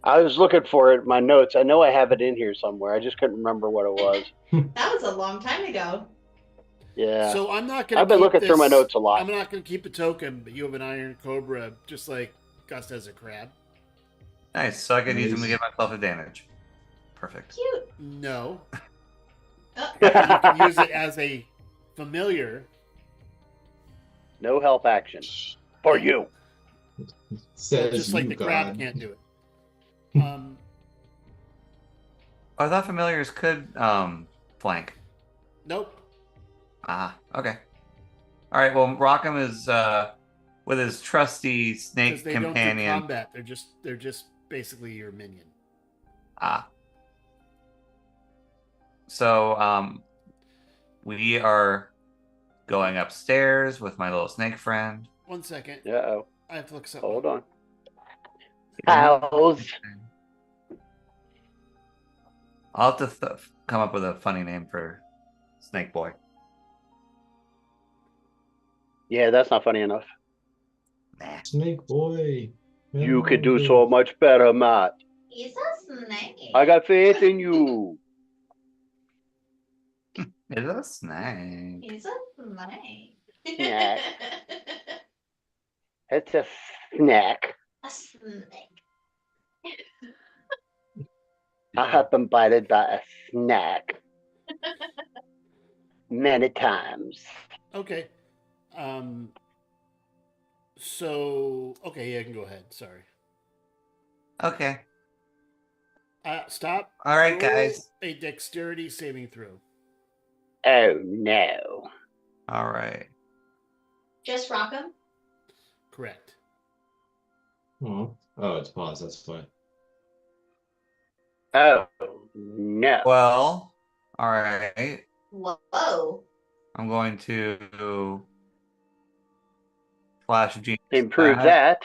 I was looking for it in my notes. I know I have it in here somewhere. I just couldn't remember what it was. That was a long time ago. Yeah. So I'm not gonna. I've been keep looking through my this- notes a lot. I'm not gonna keep a token, but you have an iron cobra, just like Gus has a crab. Nice. So I could use him to Nice. give myself advantage. Perfect. Cute. No, Oh. you can use it as a familiar. No help action. For you. Says just like you, the crab God. can't do it. Oh, I thought familiars could flank. Nope. Ah, okay. All right. Well, Rockham is with his trusty Because snake they don't do companion. combat. They're just basically your minion. Ah. So we are going upstairs with my little snake friend. 1 second. Uh-oh. I have to look something. Hold up. on. House. I'll have to come up with a funny name for Snake Boy. Yeah, that's not funny enough. Nah. Snake boy. You could do so much better, Matt. He's a snake. I got faith in you. It's a snake. He's a snake. Yeah. It's a snack. A snake. I have been bited by a snack many times. Okay. So okay, yeah, I can go ahead. Sorry. Okay. Stop. All right, Roll guys. A dexterity saving throw. Oh no. All right. Just rock him. Correct. Oh, it's paused. That's fine. Oh no. Well, all right. Whoa. I'm going to flash genius Improve back,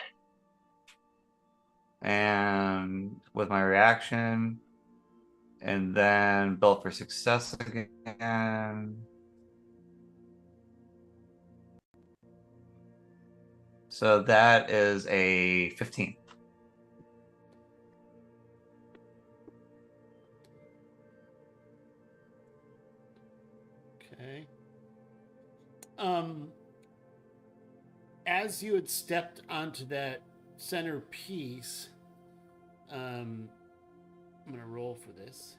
that. and with my reaction, and then build for success again. So that is a 15. Okay. as you had stepped onto that center piece, I'm going to roll for this.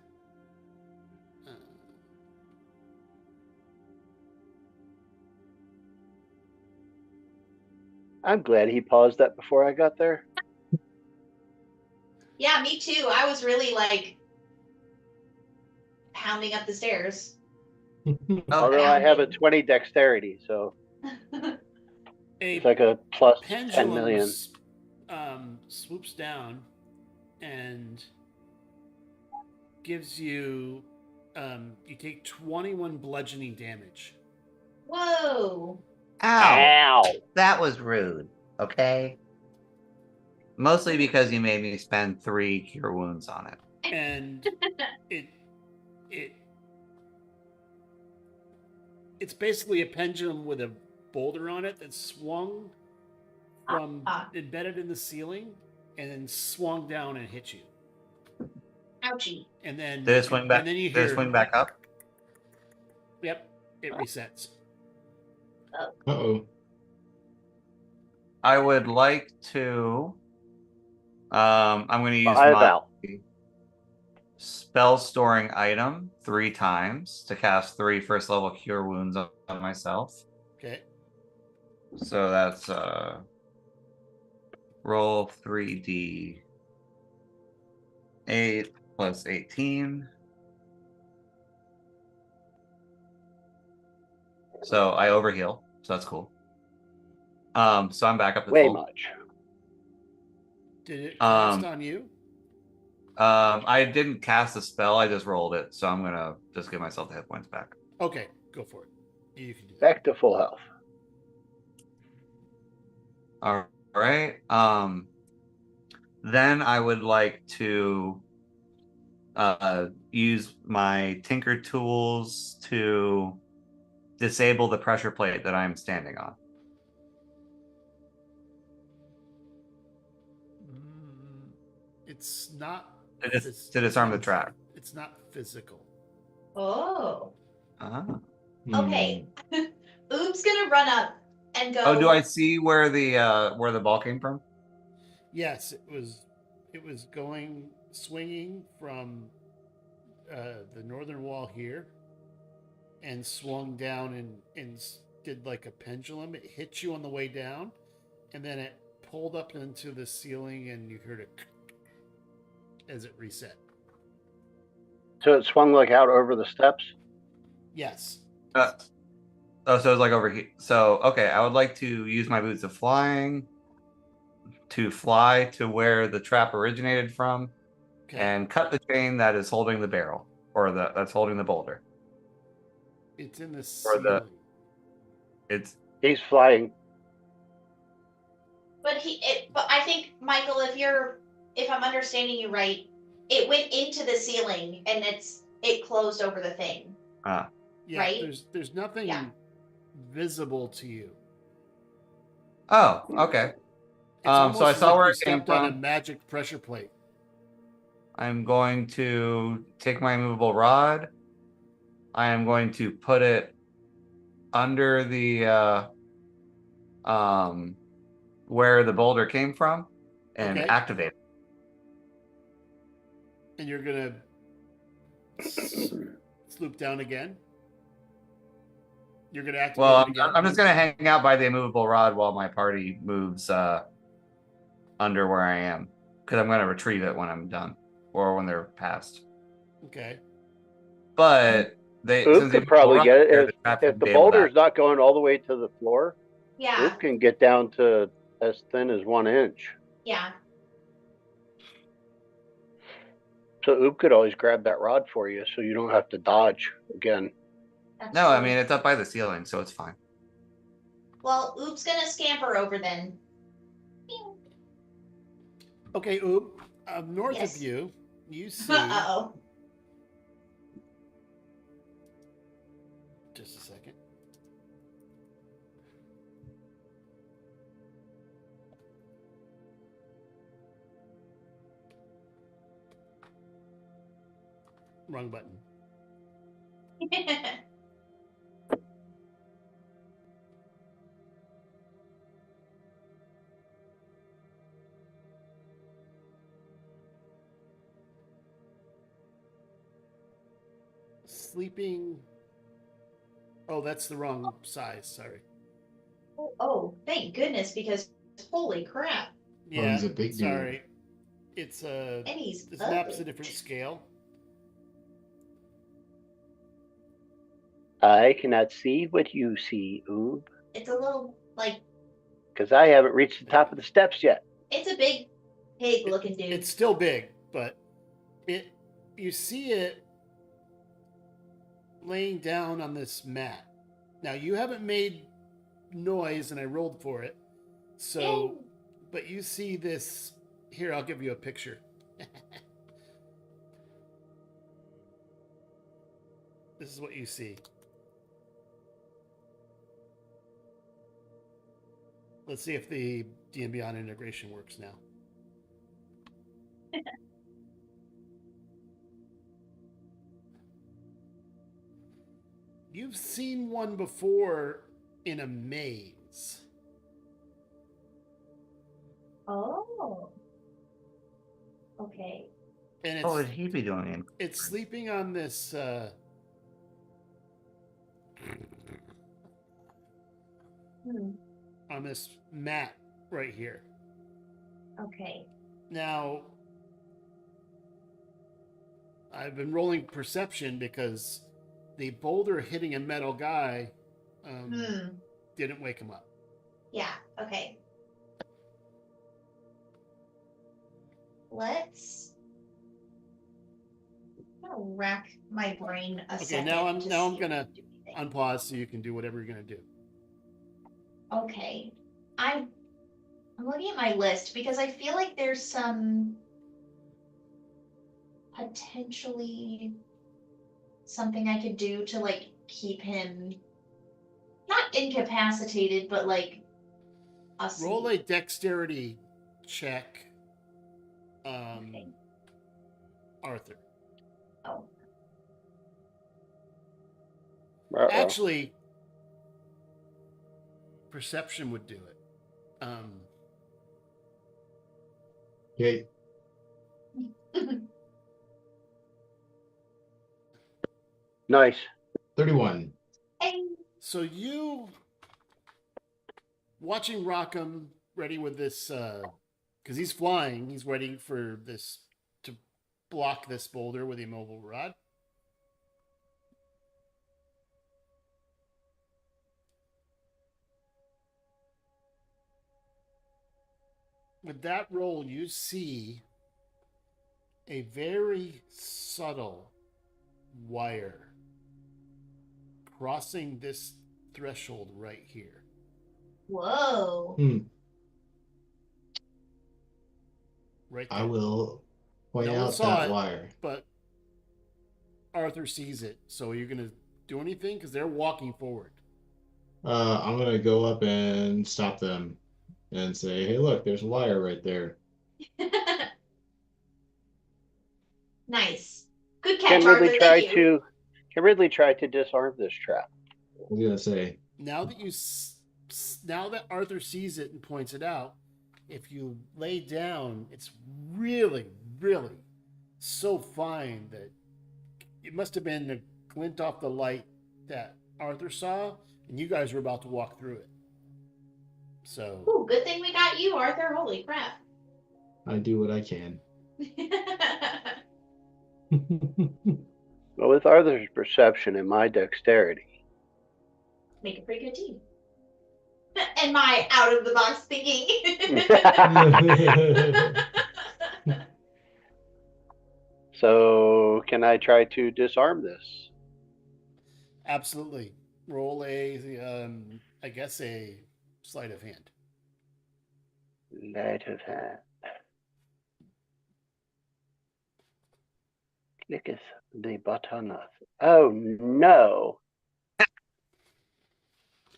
I'm glad he paused that before I got there. Yeah, me too. I was really like pounding up the stairs. Although I have a Pounding. 20 dexterity, so A it's like a plus 10 pendulum million. Swoops down and gives you, you take 21 bludgeoning damage. Whoa. Ow! Ow! That was rude. Okay. Mostly because you made me spend 3 cure wounds on it. And it's basically a pendulum with a boulder on it that swung from embedded in the ceiling and then swung down and hit you. Ouchie. And then Did it swing back? And then you Did hear, it swing back up? Yep, it resets. Uh-oh. I would like to. I'm going to use 5 my out. spell storing item 3 times to cast 3 first level cure wounds on myself. Okay. So that's roll 3d 8 plus 18. So I overheal, so that's cool. So I'm back up to Way full. much. Did it cast on you? I didn't cast a spell, I just rolled it, so I'm gonna just give myself the hit points back. Okay, go for it. You can do that. Back to full health. All right. Then I would like to use my Tinker tools to disable the pressure plate that I'm standing on. It's not To disarm the trap. It's not physical. Oh. Uh-huh. Okay. Oob's gonna run up and go. Oh, do I see where the ball came from? Yes, it was going swinging from the northern wall here, and swung down and did like a pendulum. It hit you on the way down, and then it pulled up into the ceiling, and you heard it as it reset. So it swung like out over the steps? Yes. Oh, so it's like over here. So, okay, I would like to use my boots of flying to fly to where the trap originated from, Okay. and cut the chain that is holding the barrel, or that's holding the boulder. It's in the Or ceiling. He's flying. But but I think, Michael, if I'm understanding you right, it went into the ceiling and it closed over the thing. Yeah, right? There's nothing visible to you. Oh, okay. It's almost so I as saw if where you it came stepped on a from. magic pressure plate. I'm going to take my immovable rod. I am going to put it under the where the boulder came from and Okay. activate it. And you're gonna sloop down again. You're gonna activate Well, it again. I'm just gonna hang out by the immovable rod while my party moves under where I am, because I'm gonna retrieve it when I'm done or when they're past. Okay. But Oop could probably get it. If the boulder's not going all the way to the floor, Yeah. Oop can get down to as thin as 1 inch. Yeah. So Oop could always grab that rod for you so you don't have to dodge again. That's No, I true. mean it's up by the ceiling, so it's fine. Well, Oop's gonna scamper over then. Okay, Oop. North Yes. of you, you see. Uh-oh. Just a second. Wrong button. sleeping. Oh, that's the wrong size. Sorry. Oh, thank goodness, because holy crap. Yeah, he's a big dude. sorry. It's And he's this map's a ugly. different scale. I cannot see what you see, Oob, It's a little, like, because I haven't reached the top of the steps yet. it's a big pig looking dude. It's still big, but you see it laying down on this mat. Now you haven't made noise, and I rolled for it. So, Ew. but you see this. Here, I'll give you a picture. This is what you see. Let's see if the DM Beyond integration works now. You've seen one before in a maze. Oh. Okay. And What would he be doing? it's sleeping on this Hmm. on this mat right here. Okay. Now, I've been rolling perception because the boulder hitting a metal guy didn't wake him up. Yeah, okay. Let's I'm gonna rack my brain a second. Now I'm to now I'm see if gonna I can do anything. unpause so you can do whatever you're gonna do. Okay. I'm looking at my list because I feel like there's some potentially something I could do to like keep him not incapacitated, but like asleep. Roll a dexterity check, Okay. Arthur. Oh. Uh-oh. Actually, perception would do it. Okay. Nice. 31. And So you watching Rockham ready with this because he's flying, he's waiting for this to block this boulder with the immobile rod. With that roll, you see a very subtle wire crossing this threshold right here. whoa. Right there. I will point No one out saw that it. wire. But Arthur sees it. So you're going to do anything? Because they're walking forward. I'm gonna go up and stop them and say, "Hey, look, there's a wire right there." Nice. Good Can catch, Arthur. Ridley try Thank you. to disarm this trap? I was gonna say, Now that now that Arthur sees it and points it out, if you lay down, it's really, really so fine that it must have been a glint off the light that Arthur saw, and you guys were about to walk through it. So, Ooh, good thing we got you, Arthur. Holy crap. I do what I can. Well, with Arthur's perception and my dexterity, Make a pretty good team. And my out of the box thinking. so can I try to disarm this? absolutely. Roll I guess a sleight of hand. Light of hand. Clicketh the button. Oh no!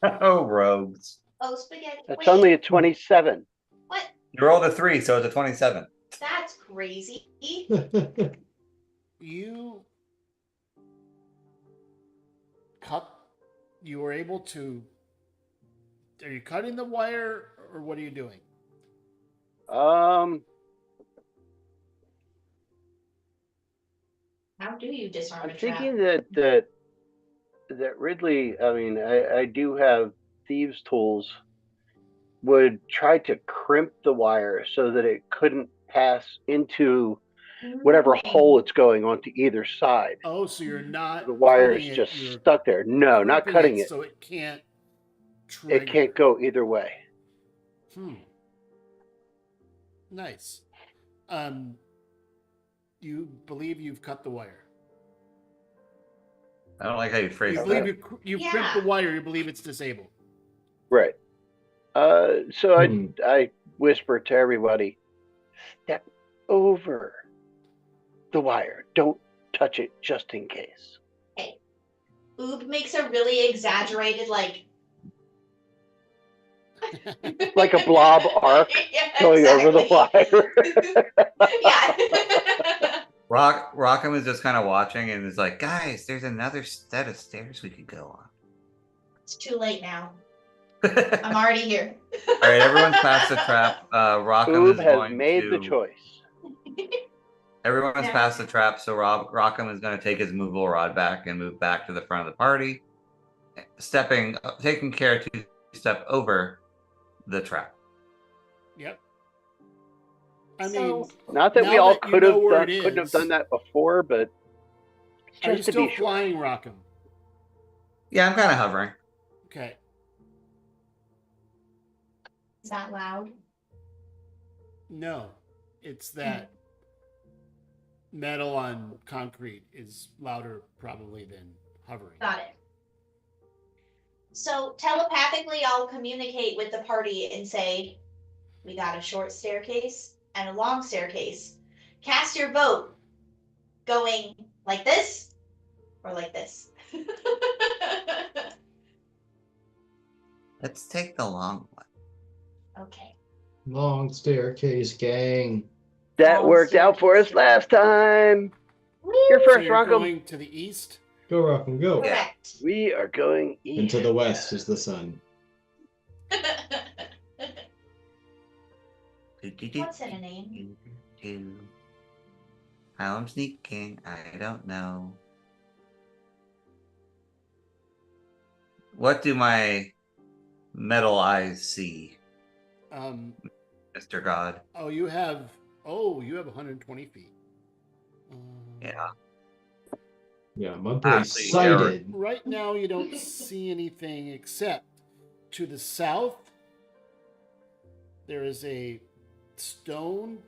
Oh, rogues. Oh, spaghetti. That's Wait, only a 27. what? You rolled a 3, so it's a 27. That's crazy. You were able to, are you cutting the wire or what are you doing? How do you disarm I'm a trap? thinking that Ridley, I mean, I do have thieves' tools, would try to crimp the wire so that it couldn't pass into whatever hole it's going onto either side. Oh, so you're not The wire is cutting it, just you're stuck there. No, not crimping cutting it. so it can't trigger. It can't go either way. Nice. You believe you've cut the wire. I don't like how you phrase You that. believe you've crimped the Yeah. wire. You believe it's disabled. Right. So Hmm. I whisper to everybody, step over the wire. Don't touch it just in case. Oob makes a really exaggerated, like Like a blob arc Yeah, going over the exactly. wire. Yeah. Rockham is just kind of watching and is like, guys, there's another set of stairs we could go It's too late now. on. I'm already here. All right, everyone's past the trap. Rockham Oob is has going made to. the choice. Everyone's Yeah. past the trap, so Rockham is going to take his movable rod back and move back to the front of the party, taking care to step over the trap. Yep. I So- mean, Not that Now we all that you could know have where done, it couldn't have is- done that before, but are you just to still be sure. flying, Rockham? Yeah, I'm kind of hovering. Okay. Is that loud? No, it's that metal on concrete is louder probably than hovering. Got it. So telepathically, I'll communicate with the party and say, we got a short staircase and a long staircase. Cast your vote going like this or like this. Let's take the long one. Okay. Long staircase gang. That Long worked out for us staircase. last time. You're So first, you're Rockham. going to the east? Go Rockham, go. Yeah. Correct. We are going east. And to the west is the sun. What's in a name? How I'm sneaking, I don't know. What do my metal eyes see, Mr. God? You have 120 feet. Yeah. Yeah, I'm pretty Actually, excited. Right now, you don't see anything except to the south. There is a stone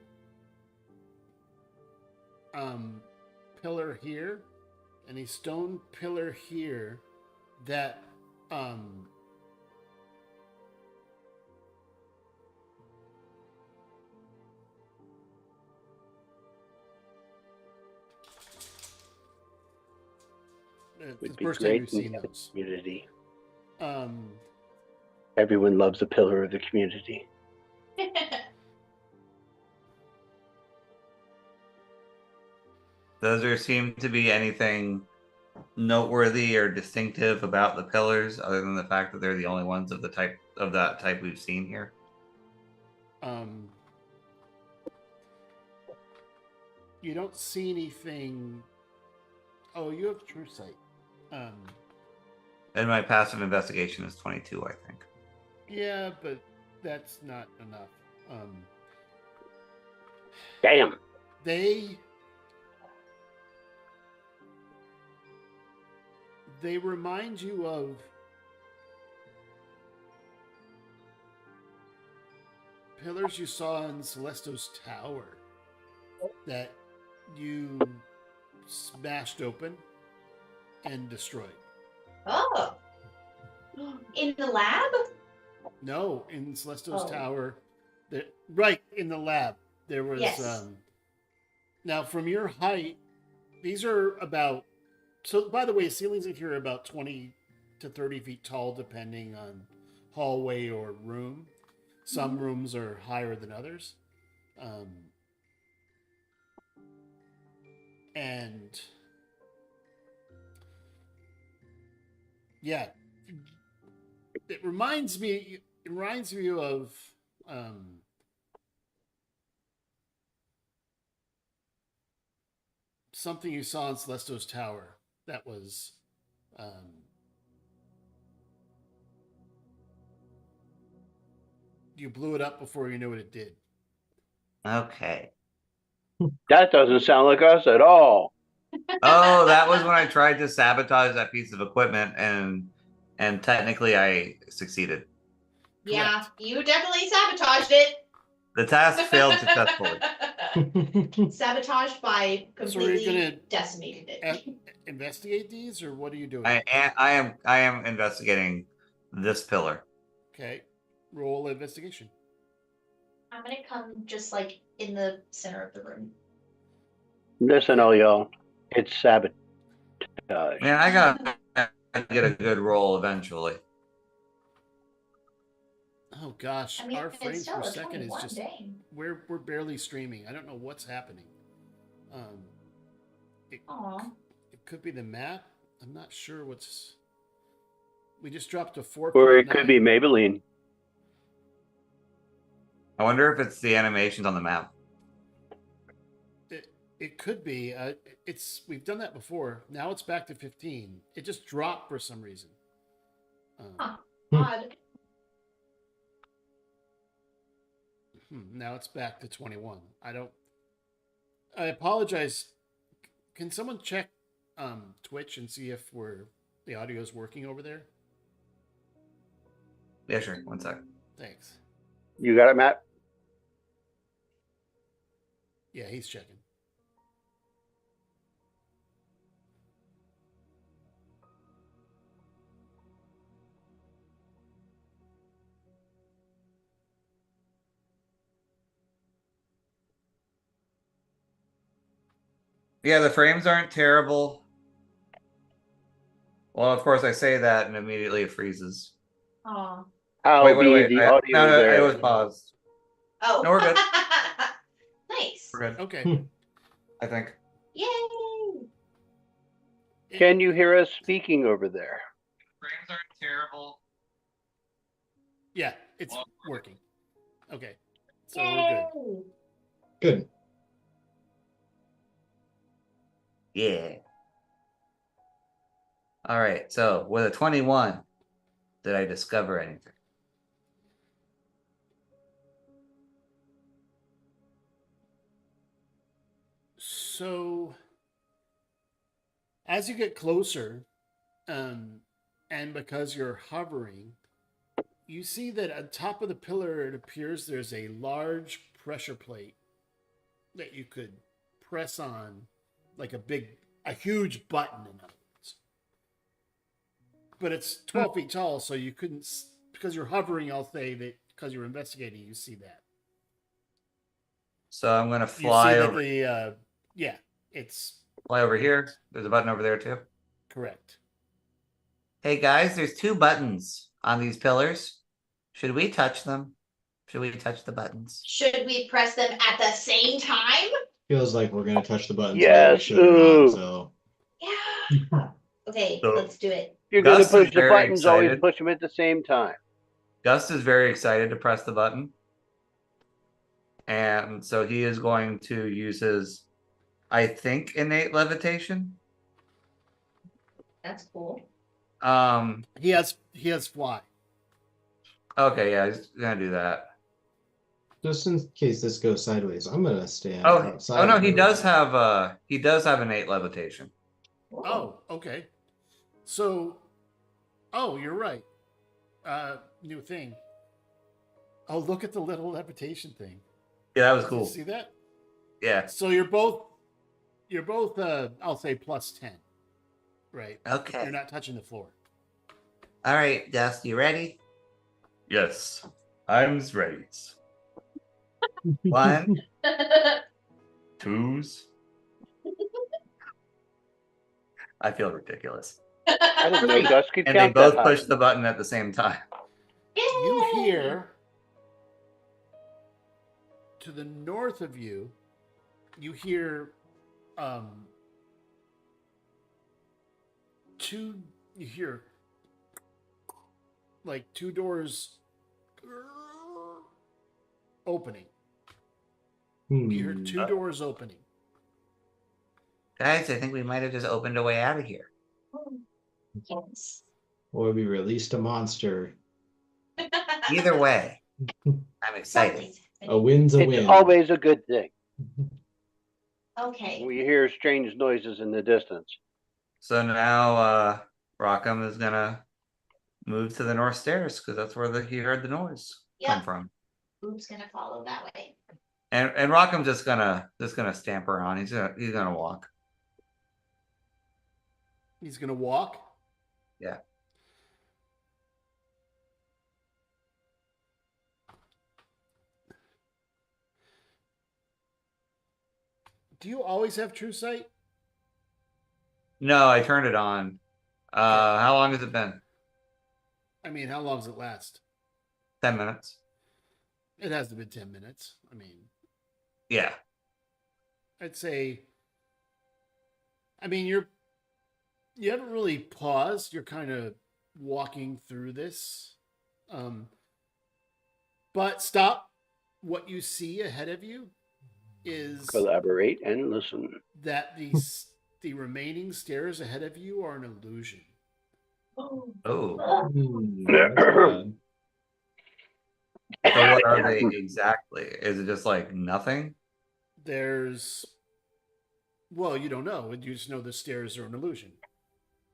pillar here, and a stone pillar here that it's Would the be first time great you've in seen the those. community. Um, Everyone loves a pillar of the community. Does there seem to be anything noteworthy or distinctive about the pillars, other than the fact that they're the only ones of that type we've seen here? You don't see anything. Oh, you have true sight. And my passive investigation is 22, I think. Yeah, but that's not enough. Damn. They remind you of pillars you saw in Celesto's tower that you smashed open and destroyed. Oh. In the lab? No, in Celesto's Oh. tower, right in the lab, there was. Yes. Now, from your height, these are about. So, by the way, ceilings in here are about 20 to 30 feet tall, depending on hallway or room. Some rooms are higher than others. And yeah, it reminds me of something you saw in Celestos Tower that was you blew it up before you knew what it did. Okay. That doesn't sound like us at all. Oh, that was when I tried to sabotage that piece of equipment, and technically I succeeded. Yeah, Correct. you definitely sabotaged it. The task failed successfully. Sabotaged by So are you completely gonna decimated it. investigate these, or what are you doing? I am investigating this pillar. Okay, roll investigation. I'm gonna come just like in the center of the room. Listen, all y'all, it's sabotage. Man, I gotta get a good roll eventually. Oh gosh, I mean, our it's frames still per a second is 21 just day. we're barely streaming. I don't know what's happening. Aw. It could be the map. I'm not sure what's. We just dropped to 4.9. Or it could be Maybelline. I wonder if it's the animations on the map. It could be. We've done that before. Now it's back to 15. It just dropped for some reason. Huh. Odd. Now it's back to 21. I apologize. Can someone check Twitch and see if the audio is working over there? Yeah, sure. One sec. Thanks. You got it, Matt? Yeah, he's checking. Yeah, the frames aren't terrible. Well, of course, I say that and immediately it freezes. Aw. How Wait. the No, audio no, there? it was paused. Oh. No, we're good. Nice. We're good, Okay. I think. Yay. Can you hear us speaking over there? Frames aren't terrible. Yeah, it's working. Okay. So Yay. we're good. Good. Yeah. All right. So with a 21, did I discover anything? So as you get closer, and because you're hovering, you see that on top of the pillar, it appears there's a large pressure plate that you could press on, like a huge button, in other words. But it's 12 feet tall, so you couldn't, because you're hovering, I'll say that because you're investigating, you see that. So I'm gonna You fly see that over. yeah, it's Fly over here. There's a button over there too. correct. Hey guys, there's 2 buttons on these pillars. Should we touch them? Should we touch the buttons? Should we press them at the same time? Feels like we're gonna touch the buttons. Yes, whether we should or not, ooh. so Yeah. Okay, So- let's do it. You're going to Gus is push the very buttons, always excited. push them at the same time. Gus is very excited to press the button. And so he is going to use his, I think, innate levitation. That's cool. He has fly. Okay, yeah, he's gonna do that. just in case this goes sideways, I'm gonna stand Oh, outside. no, of he the does room. have innate levitation. Oh, okay. So, you're right. New thing. Oh, look at the little levitation thing. Yeah, that was Did you cool. see that? Yeah. So you're both I'll say plus 10. Right. Okay. You're not touching the floor. All right, Gus, you ready? Yes, I'm ready. 1, 2. I feel ridiculous. I didn't know Gus could And they count both that high. push the button at the same time. You Yay. hear to the north of you, you hear like 2 doors opening. You hear 2 doors opening. Guys, I think we might have just opened a way out of here. Yes. Or we released a monster. Either way, I'm excited. Something's A win's a It's win. always a good thing. Okay. We hear strange noises in the distance. So now Rockham is gonna move to the north stairs because that's where he heard the noise come Yep. from. Oob's gonna follow that way. And Rockham's just gonna stamp around. He's gonna walk. He's gonna walk. Yeah. Do you always have true sight? No, I turned it on. How long has it been? I mean, how long does it last? 10 minutes. It hasn't been 10 minutes. I mean, Yeah. I'd say. I mean, you haven't really paused. You're kind of walking through this. But stop. What you see ahead of you is Collaborate and listen. that the remaining stairs ahead of you are an illusion. Oh. Oh. That's bad. So what are they exactly? Is it just like nothing? There's, well, you don't know. You just know the stairs are an illusion.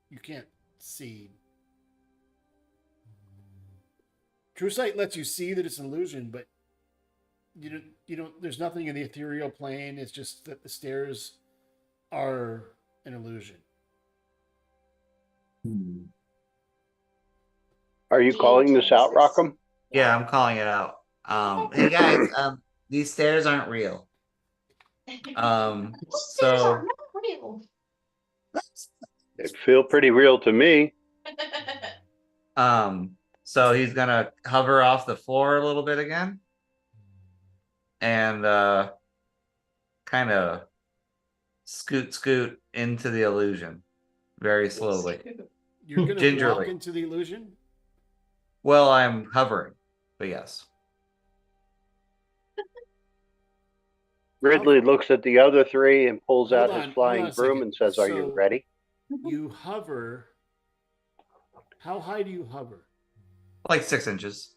You can't see. True sight lets you see that it's an illusion, but you don't. There's nothing in the ethereal plane. It's just that the stairs are an illusion. Hmm. Are you calling this out, Rockham? Yeah, I'm calling it out. Hey guys, these stairs aren't real. Those stairs So are not real. It feel pretty real to me. so he's gonna hover off the floor a little bit again. And kind of scoot into the illusion very slowly. You're gonna walk Gingerly. into the illusion. Well, I'm hovering, but yes. Ridley looks at the other three and pulls Hold out on, his hold flying on a broom second. and says, "Are you So- ready?" You hover. How high do you hover? Like 6 inches.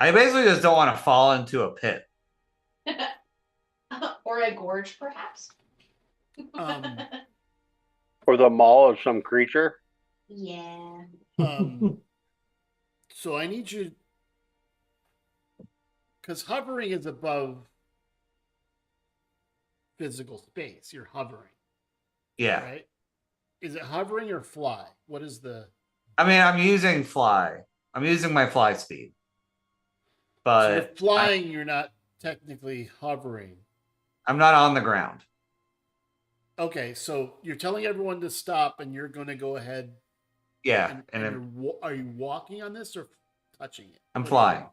I basically just don't want to fall into a pit. Or a gorge, perhaps. Um, Or the maw of some creature? Yeah. So I need you, because hovering is above physical space. You're hovering, Yeah. right? Is it hovering or fly? What is the? I mean, I'm using fly. I'm using my fly speed. So you're But flying. You're not technically hovering. I'm not on the ground. Okay, so you're telling everyone to stop, and you're going to go ahead. Yeah. And And are you walking on this or touching it? I'm What are you flying. doing?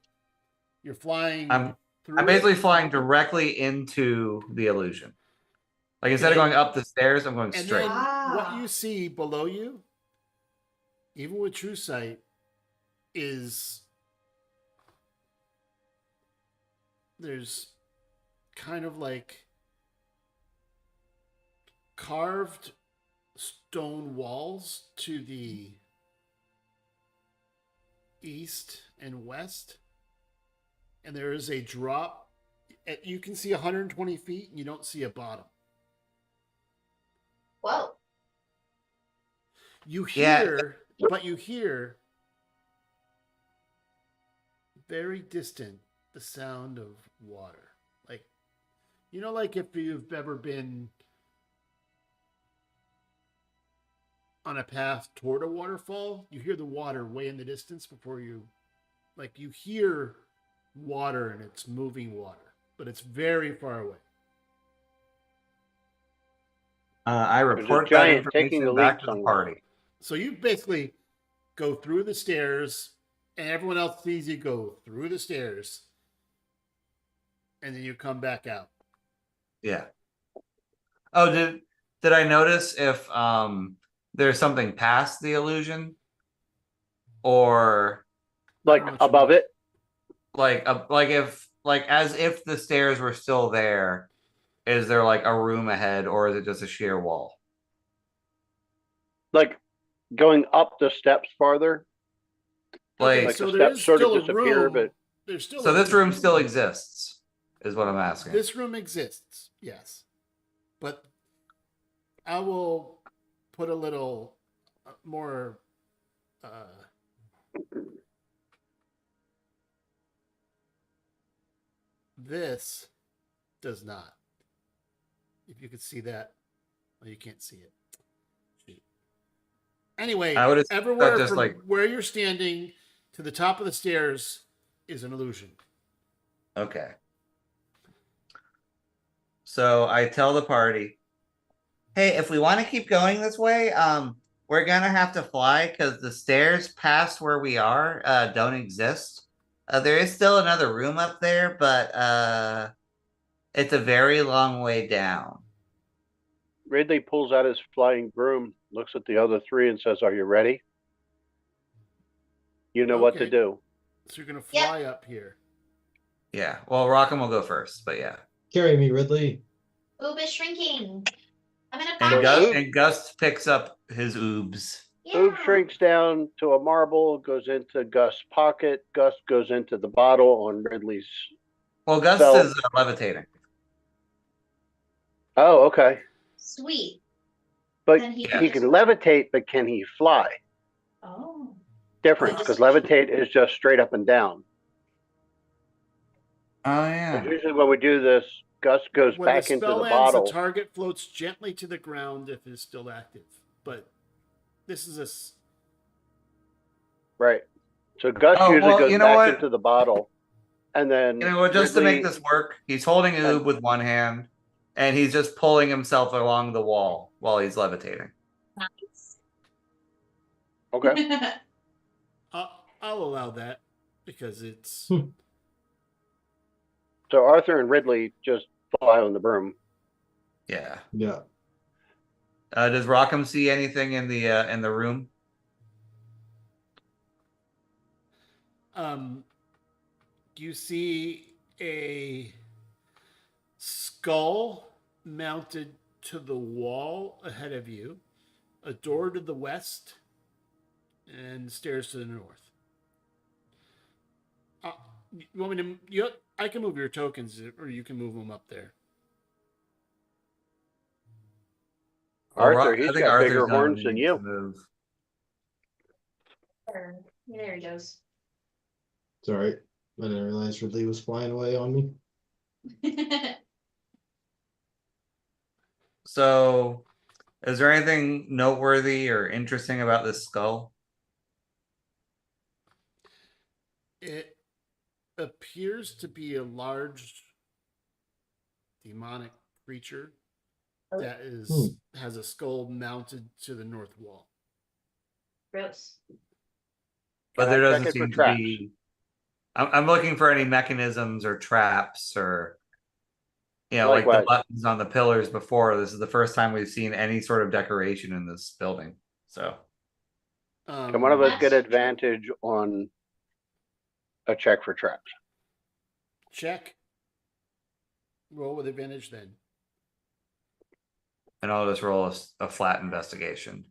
You're flying. I'm through I'm basically it? flying directly into the illusion. Like instead of Okay. going up the stairs, I'm going And straight. then Ah. what you see below you, even with true sight, is there's kind of like carved stone walls to the east and west, and there is a drop. You can see 120 feet, and you don't see a bottom. Whoa. You Yeah. hear, but you hear very distant the sound of water. Like, you know, like if you've ever been on a path toward a waterfall, you hear the water way in the distance before you, like, you hear water and it's moving water, but it's very far away. I There's a report that giant taking information the back lead to the somewhere. party. So you basically go through the stairs, and everyone else sees you go through the stairs, and then you come back out. Yeah. Oh, did I notice if there's something past the illusion, or Like Not much above more. it? like if like as if the stairs were still there. Is there like a room ahead, or is it just a sheer wall? Like going up the steps farther. Okay, Like, so so the there steps is sort of still a disappear, room. but- There's still so a this room still exists, is what I'm asking. This room exists, yes. But I will put a little more this does not. If you could see that. Well, you can't see it. Shoot. Anyway, I would have everywhere just from like where you're standing to the top of the stairs is an illusion. okay. So I tell the party, hey, if we want to keep going this way, we're gonna have to fly because the stairs past where we are don't exist. There is still another room up there, but it's a very long way down. Ridley pulls out his flying broom, looks at the other three, and says, "Are you ready? You know what to Okay. do." So you're gonna Yep. fly up here. Yeah. Well, Rockham will go first, but yeah. Carry me, Ridley. Oob is shrinking. I'm in a And So Gus, pocket. Oob- and Gus picks up his oobs. Oob Yeah. shrinks down to a marble, goes into Gus' pocket. Gus goes into the bottle on Ridley's. Well, Gus Belt. is levitating. Oh, okay. Sweet. But Then he he can levitate, but can he fly? Oh. Different, because levitate is just straight up and down. Oh But yeah. usually when we do this, Gus goes When back the into spell the ends, bottle. the target floats gently to the ground if it is still active. But this is Right. So Gus Oh, usually well, goes you know back what? into the bottle. And then You know what? Just to make Ridley- this work, he's holding Oob with one hand, and he's just pulling himself along the wall while he's levitating. Nice. Okay. I'll allow that because it's So Arthur and Ridley just fly on the broom. Yeah. Yeah. Does Rockham see anything in the room? you see a skull mounted to the wall ahead of you, a door to the west, and stairs to the north. You want me to? I can move your tokens, or you can move them up there. Arthur, he's I think got Arthur's bigger gonna horns than need you. to move. There he goes. Sorry. I didn't realize Ridley was flying away on me. So, is there anything noteworthy or interesting about this skull? It appears to be a large demonic creature that has a skull mounted to the north wall. Gross. But Can there I check doesn't it for seem to traps? be. I'm looking for any mechanisms or traps or, like the Likewise. buttons on the pillars before. This is the first time we've seen any sort of decoration in this building. So, Can one of us get That's- advantage on a check for traps? Check. Roll with advantage then. and I'll just roll a flat investigation.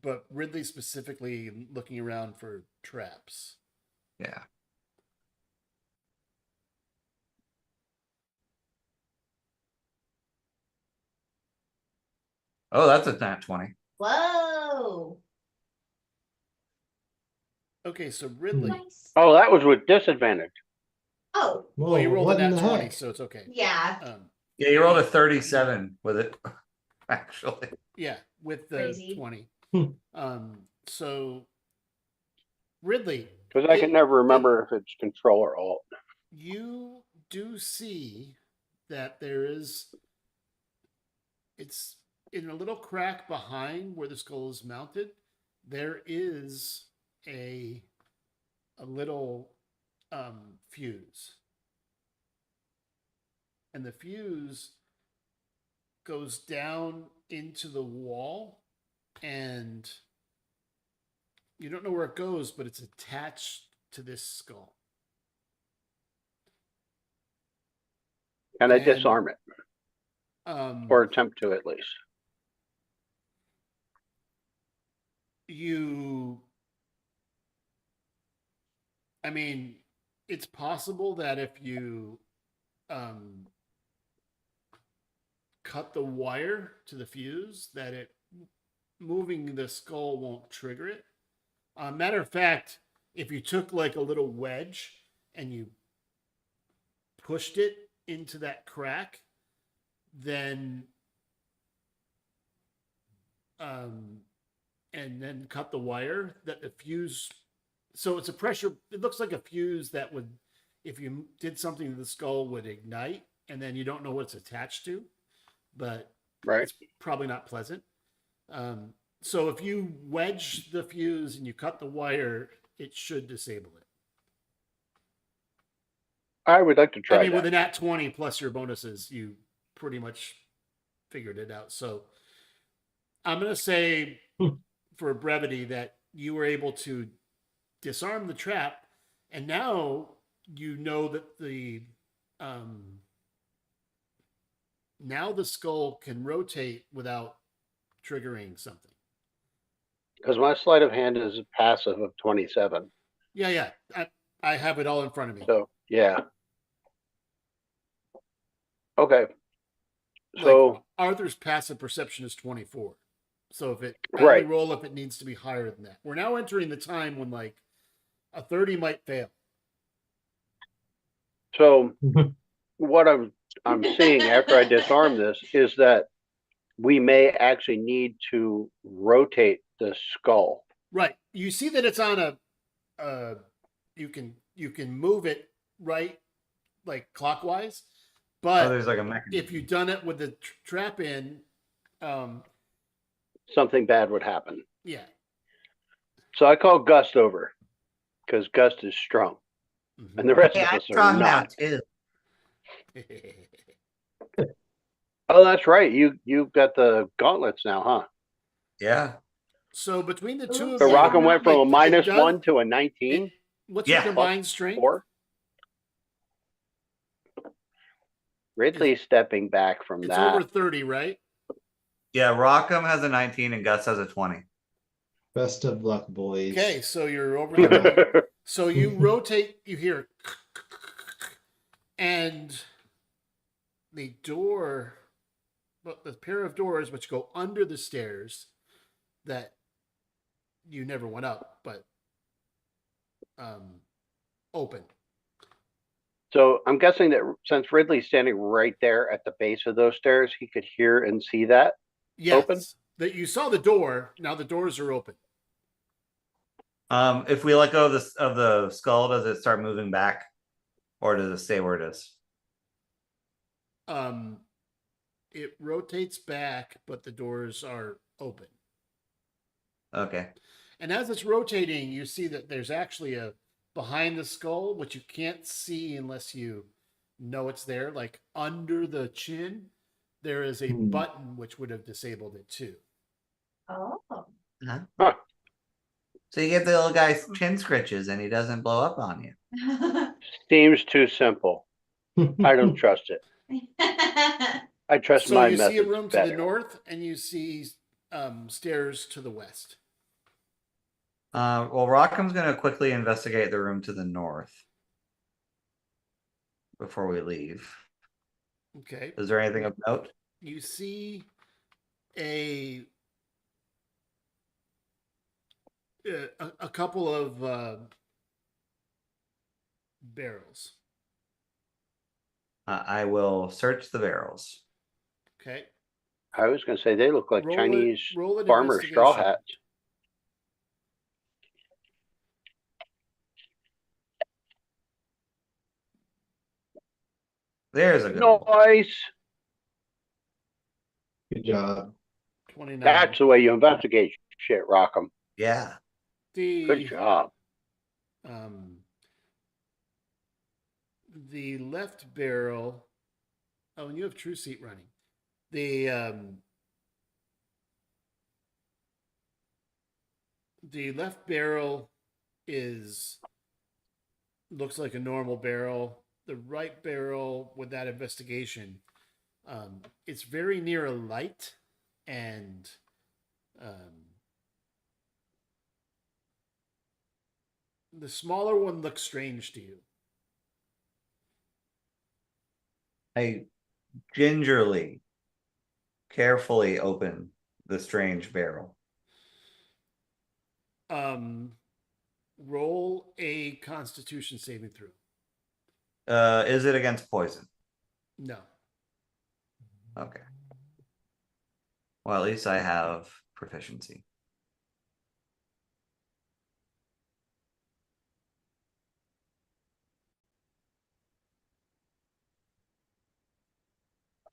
But Ridley specifically looking around for traps. Yeah. Oh, that's a nat 20. Whoa. Okay, so Ridley. Nice. Oh, that was with disadvantage. Oh, Whoa, Well, you rolled a what in nat the 20, heck? so it's okay. yeah. Yeah, you rolled a 37 with it, actually. Yeah, with the Crazy. 20. Hmm. So Ridley, Because I can never remember if it's control or alt. you do see that there is, it's in a little crack behind where the skull is mounted. There is a little fuse, and the fuse goes down into the wall, and you don't know where it goes, but it's attached to this skull. Can I And, disarm it Um, or attempt to at least? I mean, it's possible that if you um, cut the wire to the fuse, that it moving the skull won't trigger it. Matter of fact, if you took like a little wedge and you pushed it into that crack, then and then cut the wire, that the fuse, so it's a pressure, it looks like a fuse that would, if you did something to the skull, would ignite, and then you don't know what it's attached to, but Right. it's probably not pleasant. So if you wedge the fuse and you cut the wire, it should disable it. I would like to try I mean, that. with a nat 20 plus your bonuses, you pretty much figured it out. So I'm going to say, for brevity, that you were able to disarm the trap, and now you know that now the skull can rotate without triggering something. Because my sleight of hand is a passive of 27. Yeah. I have it all in front of me. So, yeah. Okay. So, Arthur's passive perception is 24. So if it Right. roll if it needs to be higher than that. We're now entering the time when like a 30 might fail. so what I'm seeing after I disarm this is that we may actually need to rotate the skull. Right. You see that it's on you can move it right, like clockwise, but there's like a mechanism. if you've done it with the trap in, Something bad would happen. yeah. So I call Gust over because Gust is strong, Mhm. and the rest Hey, of I'm us are strong now not. too. Oh, that's right. You've got the gauntlets now, huh? Yeah. So between the two of So you, Rockham went from a like, it does- -1 to a 19. What's Yeah. your combined strength? 4. Ridley's stepping back from It's that. over 30, right? Yeah, Rockham has a 19 and Gus has a 20. Best of luck, boys. Okay, so you're over the So you rotate, you hear, and the door, but the pair of doors which go under the stairs that you never went up, but open. So I'm guessing that since Ridley's standing right there at the base of those stairs, he could hear and see that. Yes, Open? that you saw the door. Now the doors are open. If we let go of the skull, does it start moving back, or does it stay where it is? It rotates back, but the doors are open. Okay. And as it's rotating, you see that there's actually a behind the skull, which you can't see unless you know it's there. Like under the chin, there is a button which would have disabled it too. Oh. Huh. So you get the little guy's chin scritches and he doesn't blow up on you. Seems too simple. I don't trust it. I trust So my you method see a room to better. the north and you see stairs to the west. Well, Rockham's going to quickly investigate the room to the north before we leave. Okay. Is there anything of note? You see a couple of barrels. I will search the barrels. Okay. I was going to say they look like Roll Chinese an farmer straw investigation. hats. There's a good one. Nice. Good job. 29. That's the way you investigate shit, Rockham. Yeah. Good job. The left barrel. Oh, and you have True Seat running. The left barrel looks like a normal barrel. the right barrel with that investigation. It's very near a light, and the smaller one looks strange to you. I gingerly, carefully open the strange barrel. Roll a Constitution saving throw. Is it against poison? No. Okay. Well, at least I have proficiency.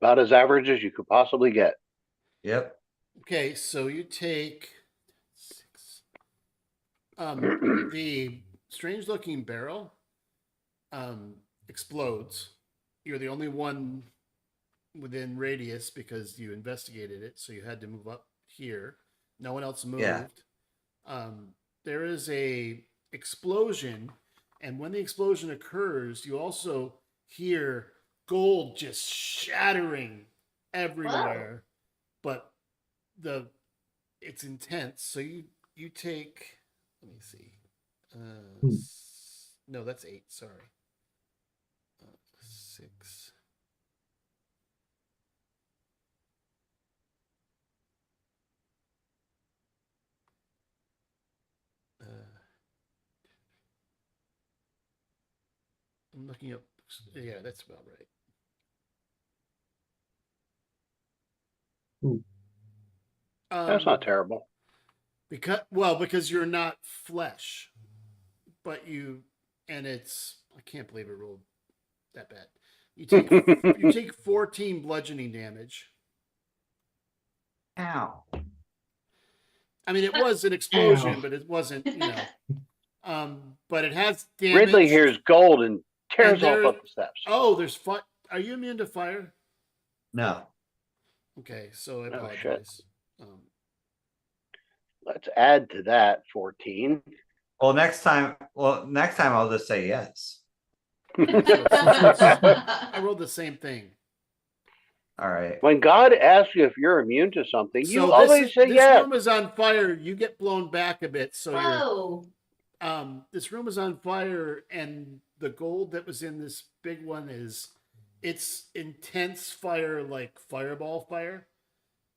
About as average as you could possibly get. Yep. Okay, so you take 6. The strange looking barrel explodes. You're the only one within radius because you investigated it, so you had to move up here. No one else moved. Yeah. There is a explosion, and when the explosion occurs, you also hear gold just shattering everywhere. But it's intense. So you take, let me see. No, that's 8. Sorry. 6. I'm looking up. Yeah, that's about right. Ooh. That's not terrible. Because you're not flesh, but it's, I can't believe it rolled that bad. You take 14 bludgeoning damage. Ow. I mean, it was an explosion, but it wasn't, but it has damage. Ridley hears gold and tears off up the steps. Oh, there's fire. Are you immune to fire? No. Okay, so I Oh, apologize. Let's add to that 14. Well, next time I'll just say yes. I rolled the same thing. All right. When God asks you if you're immune to something, you So always say this yes. room is on fire. You get blown back a bit, so Whoa. this room is on fire, and the gold that was in this big one it's intense fire, like fireball fire,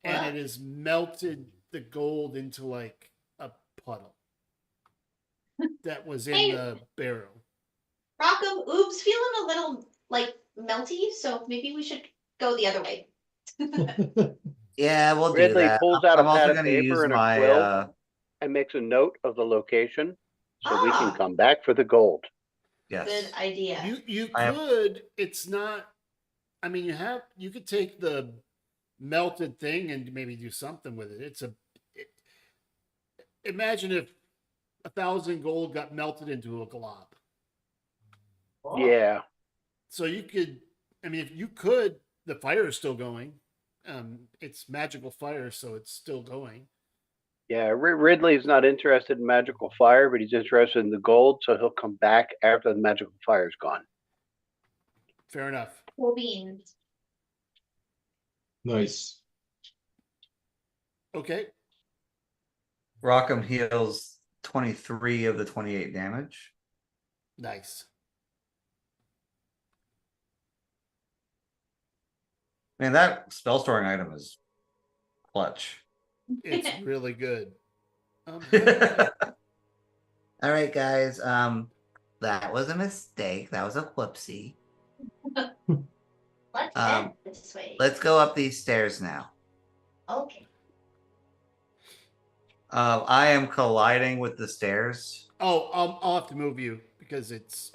and it has melted the gold into like a puddle that was in Hey. the barrel. Rockham, Oob's feeling a little like melty, so maybe we should go the other way. Yeah, we'll do Ridley that. pulls out a I'm also pad of going to paper use and a my quill and makes a note of the location so we can Ah. come back for the gold. yes. Good idea. You I have- could. It's not. I mean, you could take the melted thing and maybe do something with it. Imagine if 1,000 gold got melted into a glob. Yeah. So you could. I mean, if you could, the fire is still going. It's magical fire, so it's still going. Yeah, Ridley's not interested in magical fire, but he's interested in the gold, so he'll come back after the magical fire's gone. Fair enough. Cool beans. Nice. Okay. Rockham heals 23 of the 28 damage. Nice. Man, that spell storing item is clutch. It's really good. All right, guys. That was a mistake. That was a whoopsie. Let's head this way. Let's go up these stairs now. Okay. I am colliding with the stairs. Oh, I'll have to move you because it's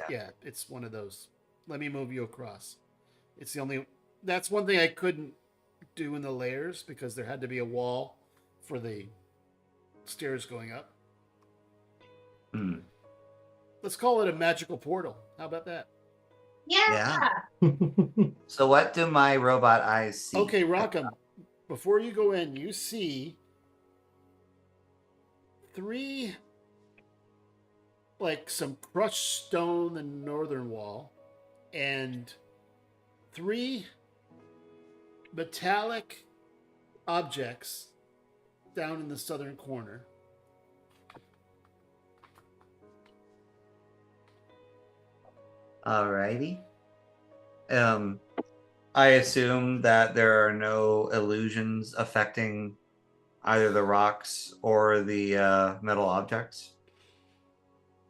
one of those. Let me move you across. It's the only. That's one thing I couldn't do in the layers because there had to be a wall for the stairs going up. Hmm. Let's call it a magical portal. How about that? Yeah. So what do my robot eyes see? Okay, Rockham, before you go in, you see 3, like some crushed stone in the northern wall, and 3 metallic objects down in the southern corner. Alrighty. I assume that there are no illusions affecting either the rocks or the metal objects.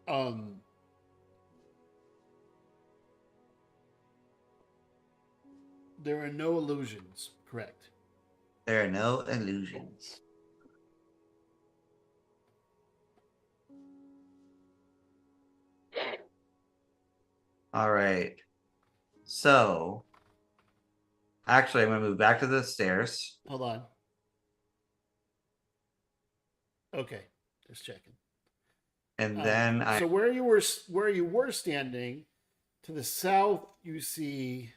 There are no illusions, correct? There are no illusions. All right. So, actually, I'm going to move back to the stairs. Hold on. Okay, just checking. And then so where you were standing, to the south, you see,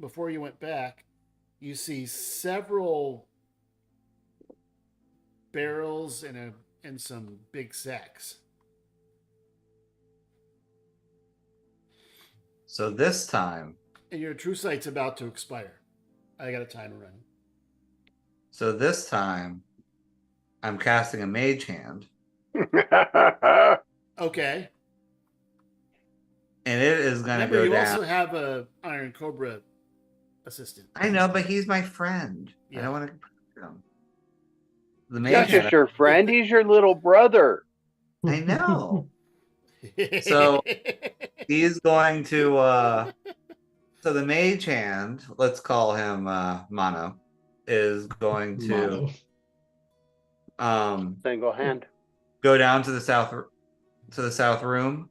before you went back, you see several barrels and some big sacks. So this time. And your true sight's about to expire. I got a timer running. So this time, I'm casting a mage hand. Okay. And it is going to go you down. You also have a Iron Cobra assistant. I know, but he's my friend. Yeah. I don't want to hurt him. The mage hand. Just your friend. He's your little brother. I know. So he's going to. So the mage hand, let's call him Mono, is going to. Single hand. Go down to the south room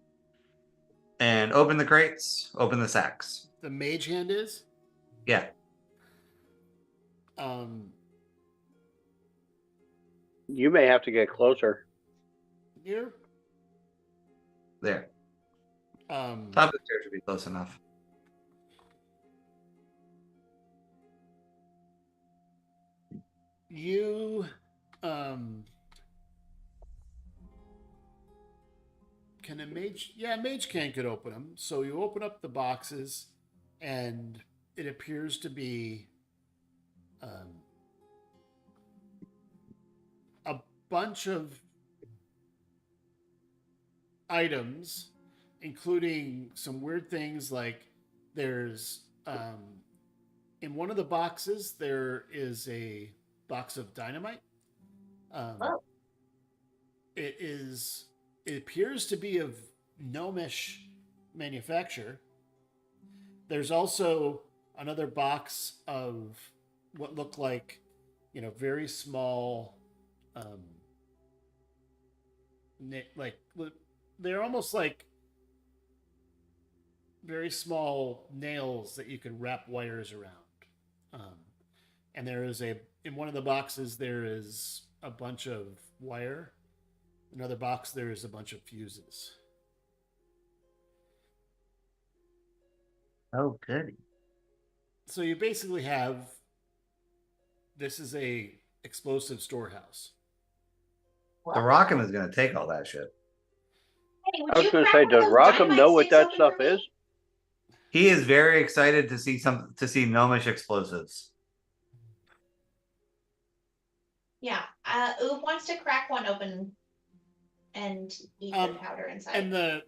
and open the crates, open the sacks. The mage hand is? Yeah. You may have to get closer. Here? There. Top of the stairs should be close enough. You can a mage? Yeah, a mage could open them. So you open up the boxes, and it appears to be a bunch of items, including some weird things like there's in one of the boxes there is a box of dynamite. It appears to be of gnomish manufacture. There's also another box of what look like, very small, like they're almost like very small nails that you can wrap wires around. And there is in one of the boxes, there is a bunch of wire. Another box, there is a bunch of fuses. Oh, goody. So you basically have, this is a explosive storehouse. The Rockham is going to take all that shit. Hey, I was going to say, does Rockham know what that stuff is? He is very excited to see gnomish explosives. Yeah, Oob wants to crack one open and eat the powder inside. And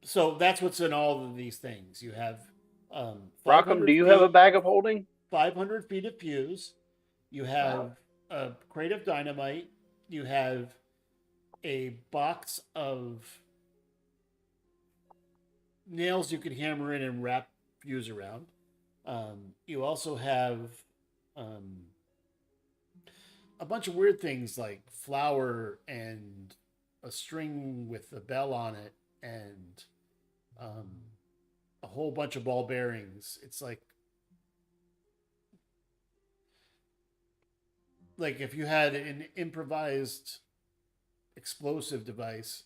so that's what's in all of these things. You have Rockham, do you have a bag of holding? 500 feet of fuse. You have a crate of dynamite. You have a box of nails you can hammer in and wrap fuse around. You also have a bunch of weird things like flour and a string with a bell on it and a whole bunch of ball bearings. It's like if you had an improvised explosive device.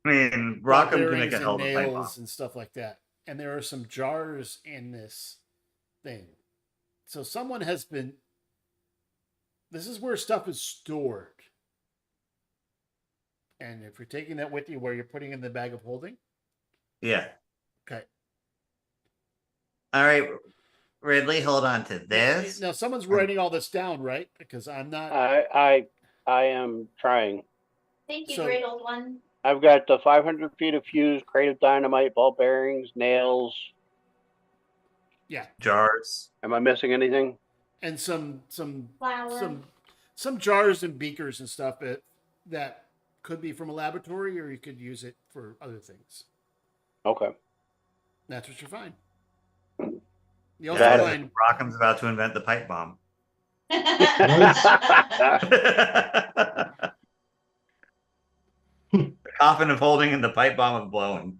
I mean, Rockham can make a hell of a pipe bomb and stuff like that. And there are some jars in this thing. So someone has been. This is where stuff is stored. And if you're taking that with you, where you're putting in the bag of holding? Yeah. Okay. All right, Ridley, hold on to this. Now, someone's writing all this down, right? Because I'm not. I am trying. Thank you, So- great old one. I've got the 500 feet of fuse, crate of dynamite, ball bearings, nails. Yeah. Jars. Am I missing anything? And some Flour. some jars and beakers and stuff that could be from a laboratory, or you could use it for other things. Okay. That's what you find. You Yeah, also Got it. find Rockham's about to invent the pipe bomb. The coffin of holding and the pipe bomb of blowing.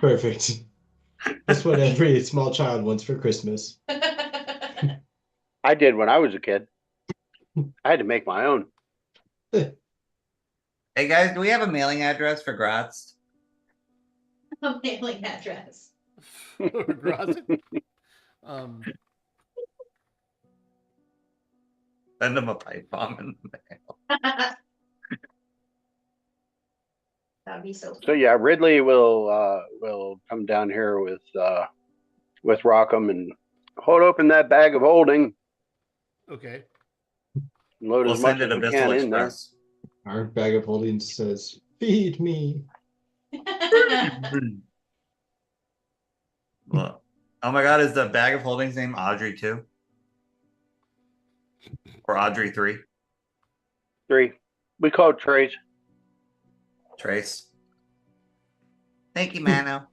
Perfect. That's what every small child wants for Christmas. I did when I was a kid. I had to make my own. Hey guys, do we have a mailing address for Graz? A mailing address. Grozen. Send them a pipe bomb in the mail. That'd be so. So yeah, Ridley will come down here with Rockham and hold open that bag of holding Okay. and load We'll as much send it as a we Bissell can in there. Express. Our bag of holding says, "Feed me." Well, oh my god, is the bag of holdings name Audrey 2? Or Audrey 3? 3. We call it trays. Trace. Thank you, Mano.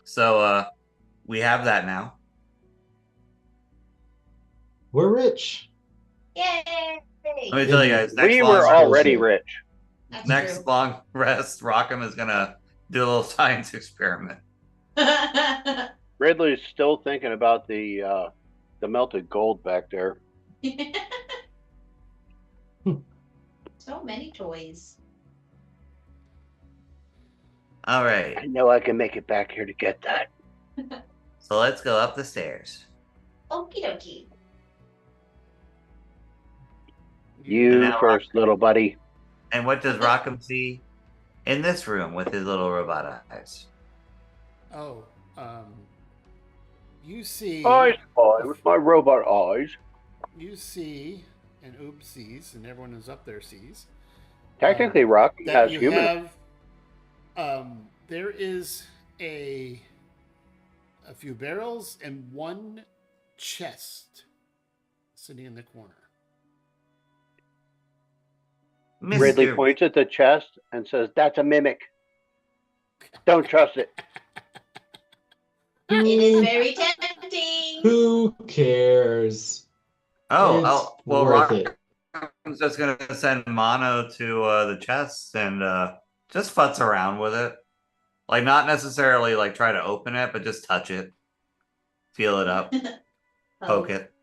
So we have that now. We're rich. Yay! Let me tell you guys, next We long, were already rich. That's next true. long rest, Rockham is gonna do a little science experiment. Ridley's still thinking about the melted gold back there. So many toys. All right, I know I can make it back here to get that. so let's go up the stairs. Okie dokie. You now first, little buddy. And what does Rockham see in this room with his little robot eyes? Oh, you see. Eyes, with my robot eyes. You see, and Oob sees, and everyone who's up there sees. Technically, Rocky That has you human. have. There is a few barrels and one chest sitting in the corner. Ridley Mr. points at the chest and says, "That's a mimic. Don't trust it." It is very tempting. Who cares? Oh, well, worth it. Rockham's just gonna send Mono to the chest and just futz around with it. Like, not necessarily like try to open it, but just touch it, feel it up, poke it,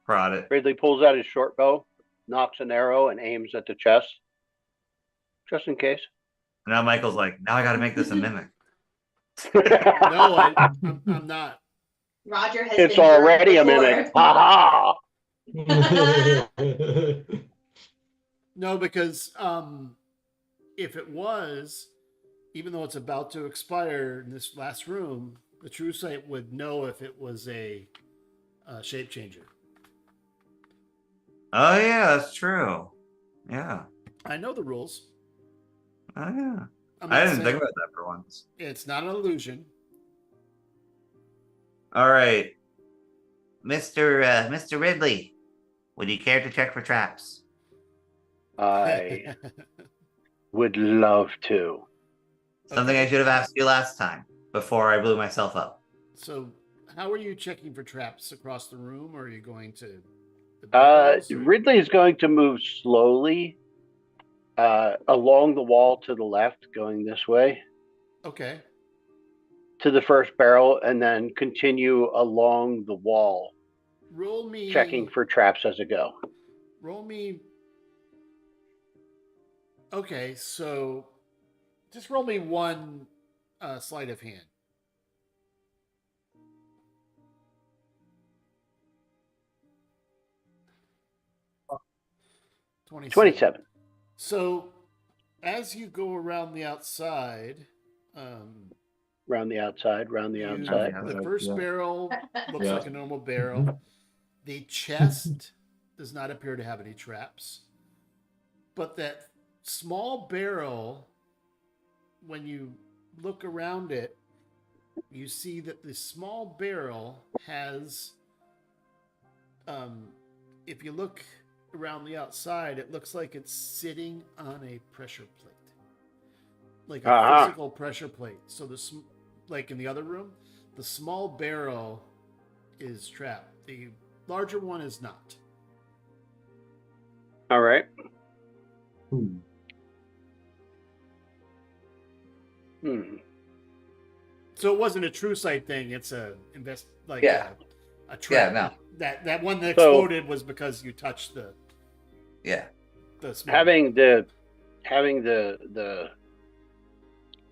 prod it. Ridley pulls out his short bow, knocks an arrow, and aims at the chest, just in case. And now Michael's like, now I got to make this a mimic. No, I'm not. Roger has It's been burned already a before. mimic. Ha No, because if it was, even though it's about to expire in this last room, the True Sight would know if it was a shape changer. Oh yeah, that's true. Yeah. I know the rules. Oh yeah. I'm I not didn't saying- think about that for once. It's not an illusion. All right, Mr. Ridley, would you care to check for traps? I would love to. Something I should have asked you last time before I blew myself up. So, how are you checking for traps across the room, or are you going to? The barrels, or- Ridley is going to move slowly along the wall to the left, going this way Okay. to the first barrel, and then continue along the wall, Roll me. checking for traps as I go. Roll me. Okay, so just roll me one sleight of hand. 27. So, as you go around the outside, Round the outside, round the you- outside. the first Yeah. barrel looks Yeah. like a normal barrel. The chest does not appear to have any traps. But that small barrel, when you look around it, you see that the small barrel has, if you look around the outside, it looks like it's sitting on a pressure plate. Like a physical pressure plate. So like in the other room, the small barrel is trapped. The larger one is not. All right. Hmm. So it wasn't a true sight thing. It's a Yeah. a trap. Yeah, no. That one that So- exploded was because you touched the Yeah. small. Having the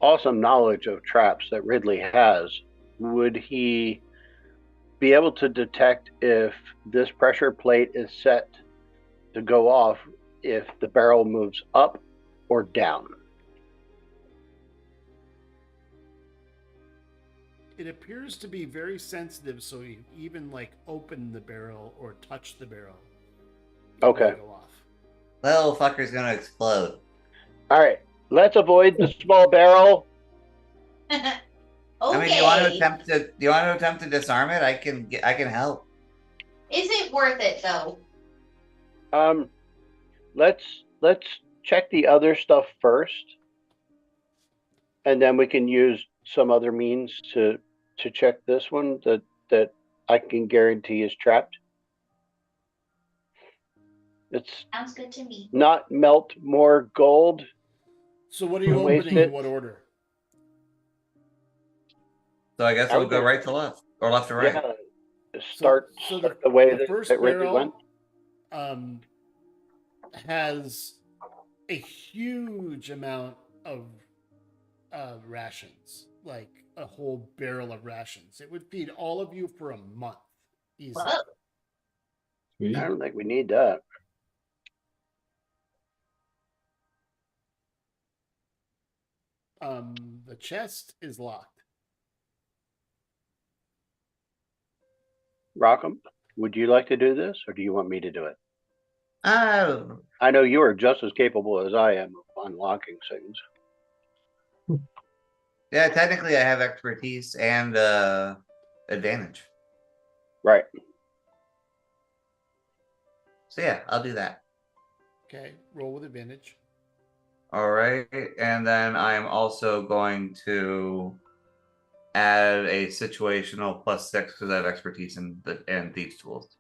awesome knowledge of traps that Ridley has, would he be able to detect if this pressure plate is set to go off if the barrel moves up or down? It appears to be very sensitive, so you even like open the barrel or touch the barrel. it Okay. will Go off. Little fucker's gonna explode. All right. Let's avoid the small barrel. Okay. I mean, do you want to attempt to disarm it? I can help. Is it worth it though? Let's check the other stuff first, and then we can use some other means to check this one that I can guarantee is trapped. It's Sounds good to me. not melt more gold. So what are you Waste opening in it. what order? So I guess I we'll would go go- right to left or left to right. Yeah. Start So the way the that, first that Ridley barrel went. Has a huge amount of rations, like a whole barrel of rations. It would feed all of you for a month easily. Whoa. Sweet. I don't think we need that. The chest is locked. Rockham, would you like to do this, or do you want me to do it? Oh, I know you are just as capable as I am of unlocking things. yeah. Technically, I have expertise and advantage. Right. So yeah, I'll do that. Okay, roll with advantage. All right, and then I'm also going to add a situational +6 because I have expertise in thieves tools.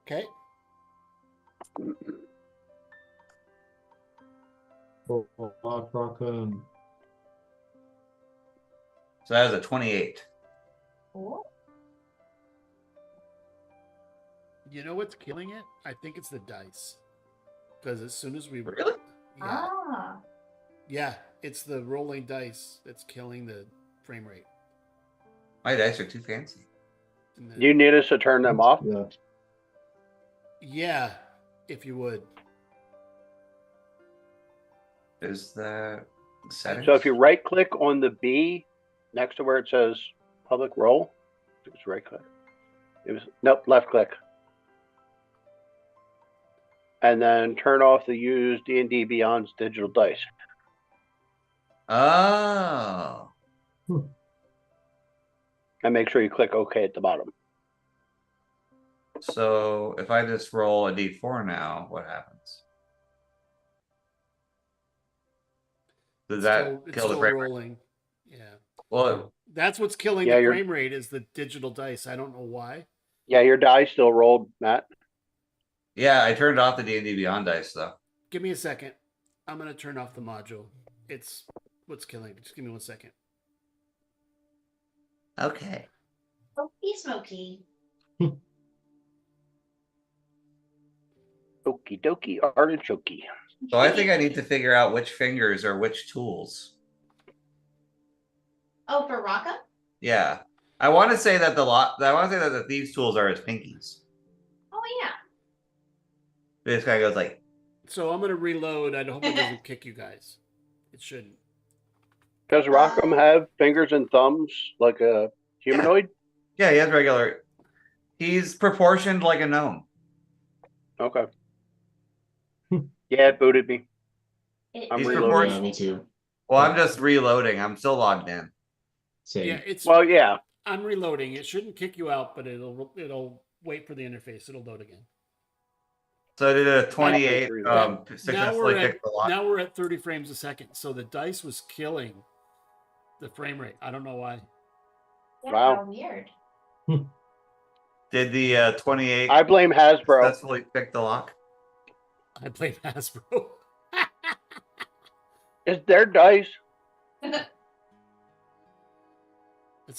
Okay, Rockham. So that was a 28. Cool. you know what's killing it? I think it's the dice. Because as soon as we Really? yeah, Ah. yeah, it's the rolling dice that's killing the frame rate. My dice are too fancy. And Do you need us to turn them off? Yeah. yeah, if you would. Is that settings? So if you right click on the B next to where it says public roll, it was right click. It was nope, left click. And then turn off the use D&D Beyond's digital dice. Oh, And make sure you click OK at the bottom. so if I just roll a d4 now, what happens? Does that It's kill the still frame rate? rolling. Yeah. Well, That's what's killing Yeah, the you're- frame rate is the digital dice. I don't know why. Yeah, your die still rolled, Matt. yeah, I turned off the D&D Beyond dice though. Give me a second. I'm gonna turn off the module. It's what's killing. Just give me 1 second. Okay. Smoky, smoky. Okie dokie artichoke. So I think I need to figure out which fingers are which tools. Oh, for Rocca? Yeah. I want to say that the thieves tools are his pinkies. Oh yeah. This guy goes like So I'm gonna reload. I hope it doesn't kick you guys. It shouldn't. Does Rockham have fingers and thumbs like a humanoid? Yeah, he has regular. He's proportioned like a gnome. Okay. Yeah, it booted me. I'm He's reloading. Yeah, me too. Well, I'm just reloading. I'm still logged in. Same. Yeah, it's. Well, yeah. I'm reloading. It shouldn't kick you out, but it'll wait for the interface. It'll load again. So I did a 28. Now Successfully picked the lock. now we're at 30 frames a second. So the dice was killing the frame rate. I don't know why. Yeah, Wow. how weird. Did the 28 I blame Hasbro. successfully pick the lock? I played Hasbro. It's their dice. It's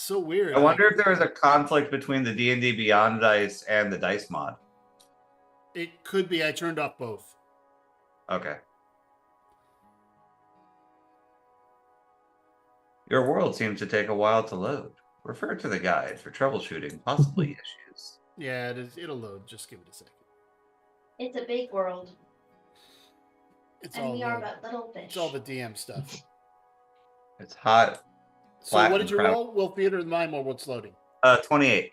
so weird. I wonder if there was a conflict between the D&D Beyond dice and the dice mod. It could be. I turned off both. Okay. Your world seems to take a while to load. Refer to the guide for troubleshooting possibly issues. Yeah, it is. It'll load. Just give it a second. It's a big world, It's and all we are the, but little fish. it's all the DM stuff. It's hot. So Flat what and did you proud. roll? Will theater and mine while it's loading 28.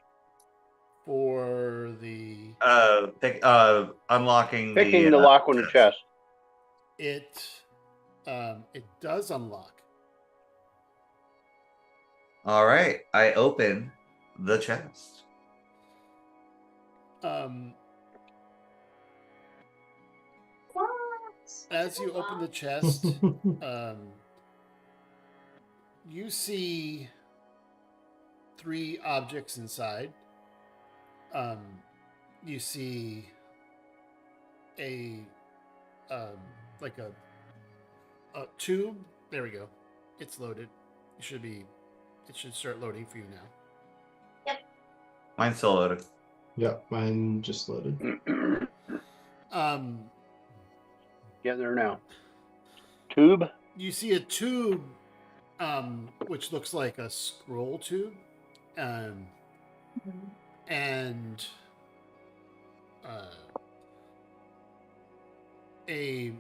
for the Unlocking Picking the lock on the chest. it. It does unlock. All right, I open the chest. What? As you open the chest, you see 3 objects inside. You see a like a tube. There we go. It's loaded. It should start loading for you now. Mine's still loaded. Yep, mine just loaded. Get there now. Tube. You see a tube, which looks like a scroll tube, and a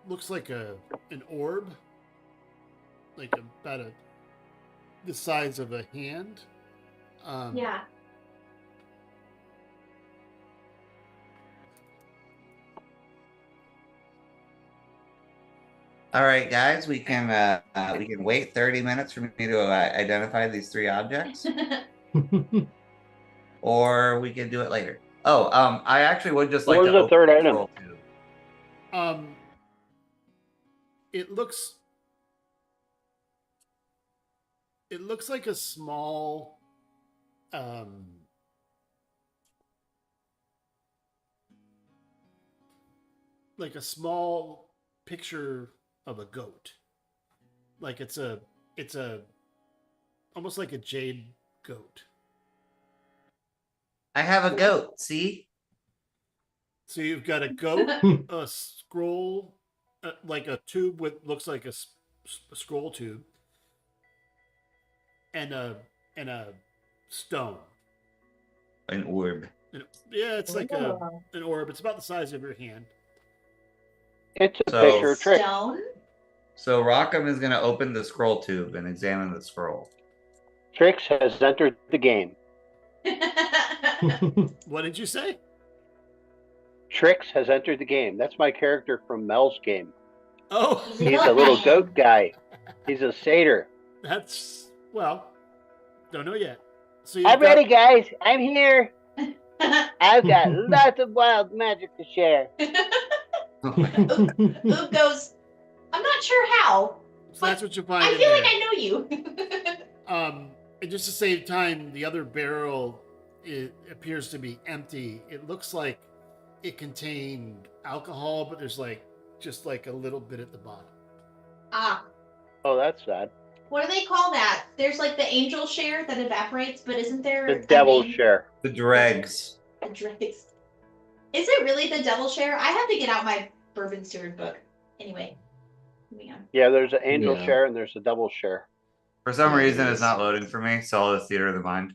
looks like an orb, like about the size of a hand. Yeah. All right, guys, we can wait 30 minutes for me to identify these 3 objects, or we can do it later. Oh, I actually would just like What to was the open third the item? scroll tube. It looks like a small, picture of a goat. Like it's almost like a jade goat. I have a goat. See? So you've got a goat, a scroll, like a tube with looks like a scroll tube, and a stone. An orb. Yeah, it's like an orb. It's about the size of your hand. It's a So- picture of trick. Stone. So Rockham is going to open the scroll tube and examine the scroll. Trix has entered the game. What did you say? Trix has entered the game. That's my character from Mel's game. Oh, He's a little goat guy. He's a satyr. that's don't know yet. So I'm ready, guys. I'm here. I've got lots of wild magic to share. Oop goes, I'm not sure how. So that's what you find. I in feel like there. I know you. And just to save time, the other barrel appears to be empty. It looks like it contained alcohol, but there's just a little bit at the bottom. Ah, Oh, that's sad. what do they call that? There's like the angel share that evaporates, but isn't there The a devil's name? share. The dregs. A dregs. Is it really the devil share? I have to get out my Bourbon Steward book. Anyway, moving on. Yeah, there's an angel Yeah. share and there's a devil share. For some Yeah, reason, it it's is. not loading for me, so I'll just theater of the mind.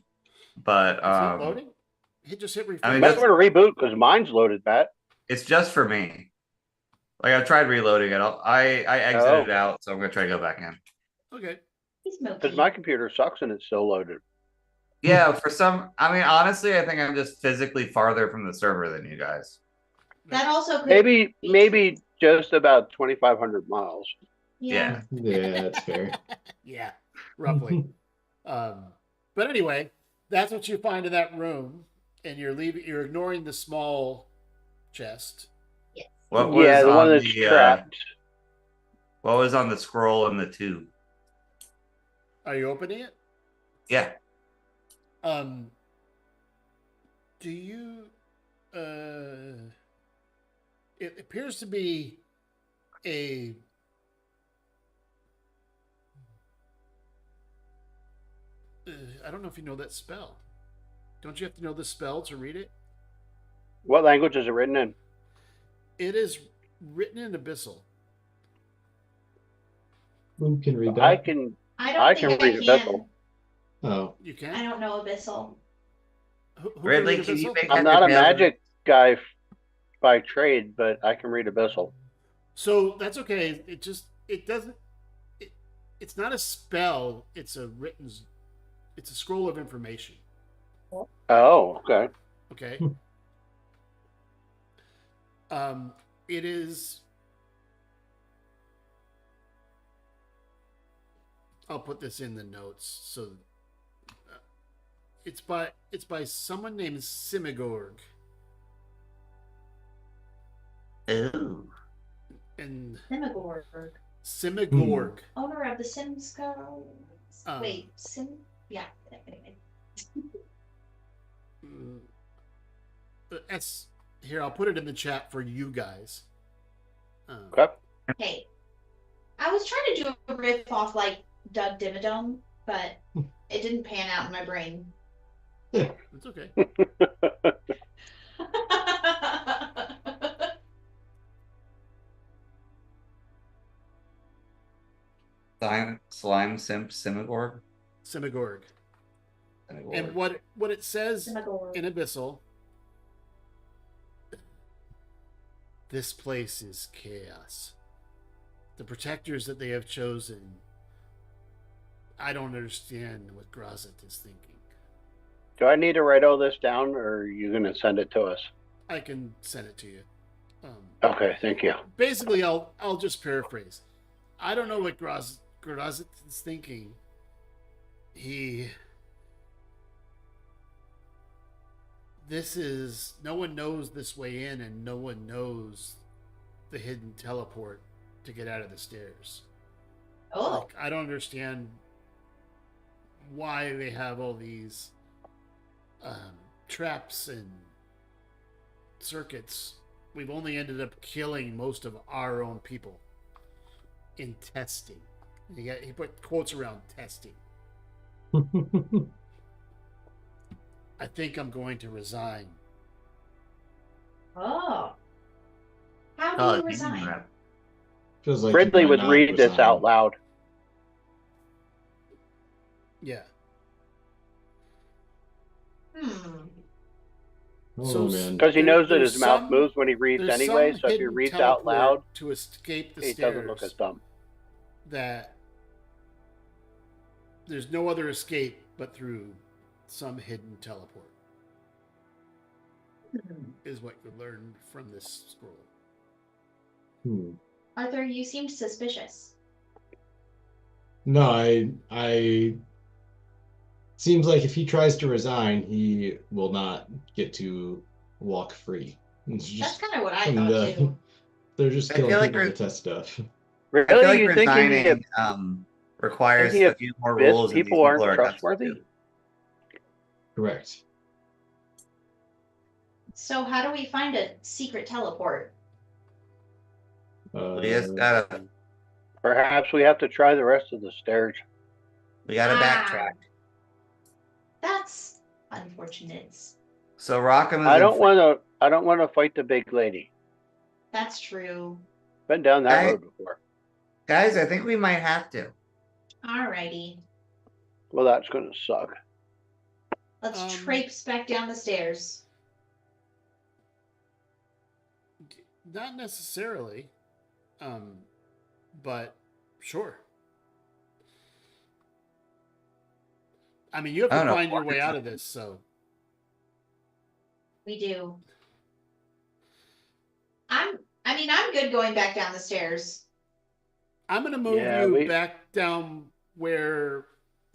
But Is it loading? Just hit refresh. I You mean, might that's- want to reboot because mine's loaded, Pat. it's just for me. Like I've tried reloading it. I exited out, so I'm gonna try to go back in. Okay. He's Because smoky. my computer sucks and it's still loaded. Yeah, for some, I mean, honestly, I think I'm just physically farther from the server than you guys. That also could Maybe just about 2,500 miles. Yeah. Yeah, that's fair. Yeah, roughly. But anyway, that's what you find in that room, and you're ignoring the small chest. What was Yeah, the on one that's the trapped. what was on the scroll in the tube? Are you opening it? Yeah. Do you it appears to be a I don't know if you know that spell. Don't you have to know the spell to read it? What language is it written in? It is written in Abyssal. Who can read that? I can think read I Abyssal. Oh, You I can? don't know Abyssal. Who Ridley, read can you Abyssal? make I'm heads not or a tails? magic guy by trade, but I can read Abyssal. So that's okay. It doesn't. It's not a spell. It's a scroll of information. Oh, okay. Okay. It is. I'll put this in the notes. So, it's by someone named Simigorg, Ooh. and Simigorg. Simigorg. Owner of the Sims Co. Wait, yeah. Anyway. That's here. I'll put it in the chat for you guys. Okay. Hey, I was trying to do a riff off like Doug Dimmadome, but it didn't pan out in my brain. It's okay. Slime Simp Simigorg. Simigorg. Simigorg. And what it says Simigorg. in Abyssal, this place is chaos. The protectors that they have chosen, I don't understand what Grazit is thinking. Do I need to write all this down, or are you going to send it to us? I can send it to you. Okay, thank you. Basically, I'll just paraphrase. I don't know what Grazit is thinking. No one knows this way in, and no one knows the hidden teleport to get out of the stairs. Oh, Like, I don't understand why they have all these traps and circuits. We've only ended up killing most of our own people in testing. He put quotes around testing. I think I'm going to resign. oh. How do Oh, you you resign? rep. feels like Ridley you would might read not this resign. out loud. Yeah. Oh So- man, Because he knows that There's his mouth some- moves when he reads There's anyway, some so if he hidden reads out teleport loud, to escape the he stairs. doesn't look as dumb. That there's no other escape but through some hidden teleport. Is what you learn from this scroll. Arthur, you seemed suspicious. No, I seems like if he tries to resign, he will not get to walk free. It's That's just kind of what I from thought the too. they're just I feel killing like people to we're- test stuff. Really? I feel like you think resigning requires thinking a of few more this, rules than these people aren't are accustomed trustworthy? to. Correct. So how do we find a secret teleport? We just gotta Perhaps we have to try the rest of the stairs. backtrack. That's unfortunate. So Rockham is I in don't want to fight the big lady. That's true. Been down that I- road before. Guys, I think we might have to. Alrighty. Well, that's going to suck. Let's traipse back down the stairs. Not necessarily. But sure. I mean, you have I to don't know. find your way out of this, so. We do. I'm good going back down the stairs. I'm going to move Yeah, you back down where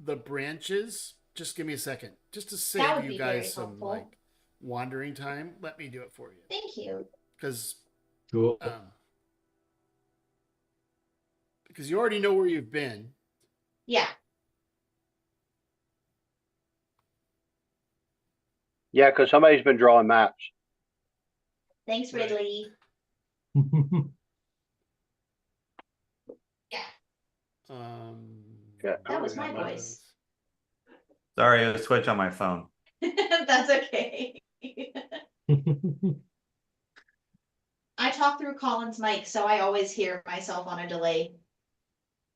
the branch is. Just give me a second. Just to That save would you be very guys some helpful. like wandering time. Let me do it for you. Thank you. Because Cool. you already know where you've been. Yeah. Yeah, because somebody's been drawing maps. Thanks, Right. Ridley. Yeah. That was my voice. Sorry, it was Twitch on my phone. That's okay. I talk through Colin's mic, so I always hear myself on a delay.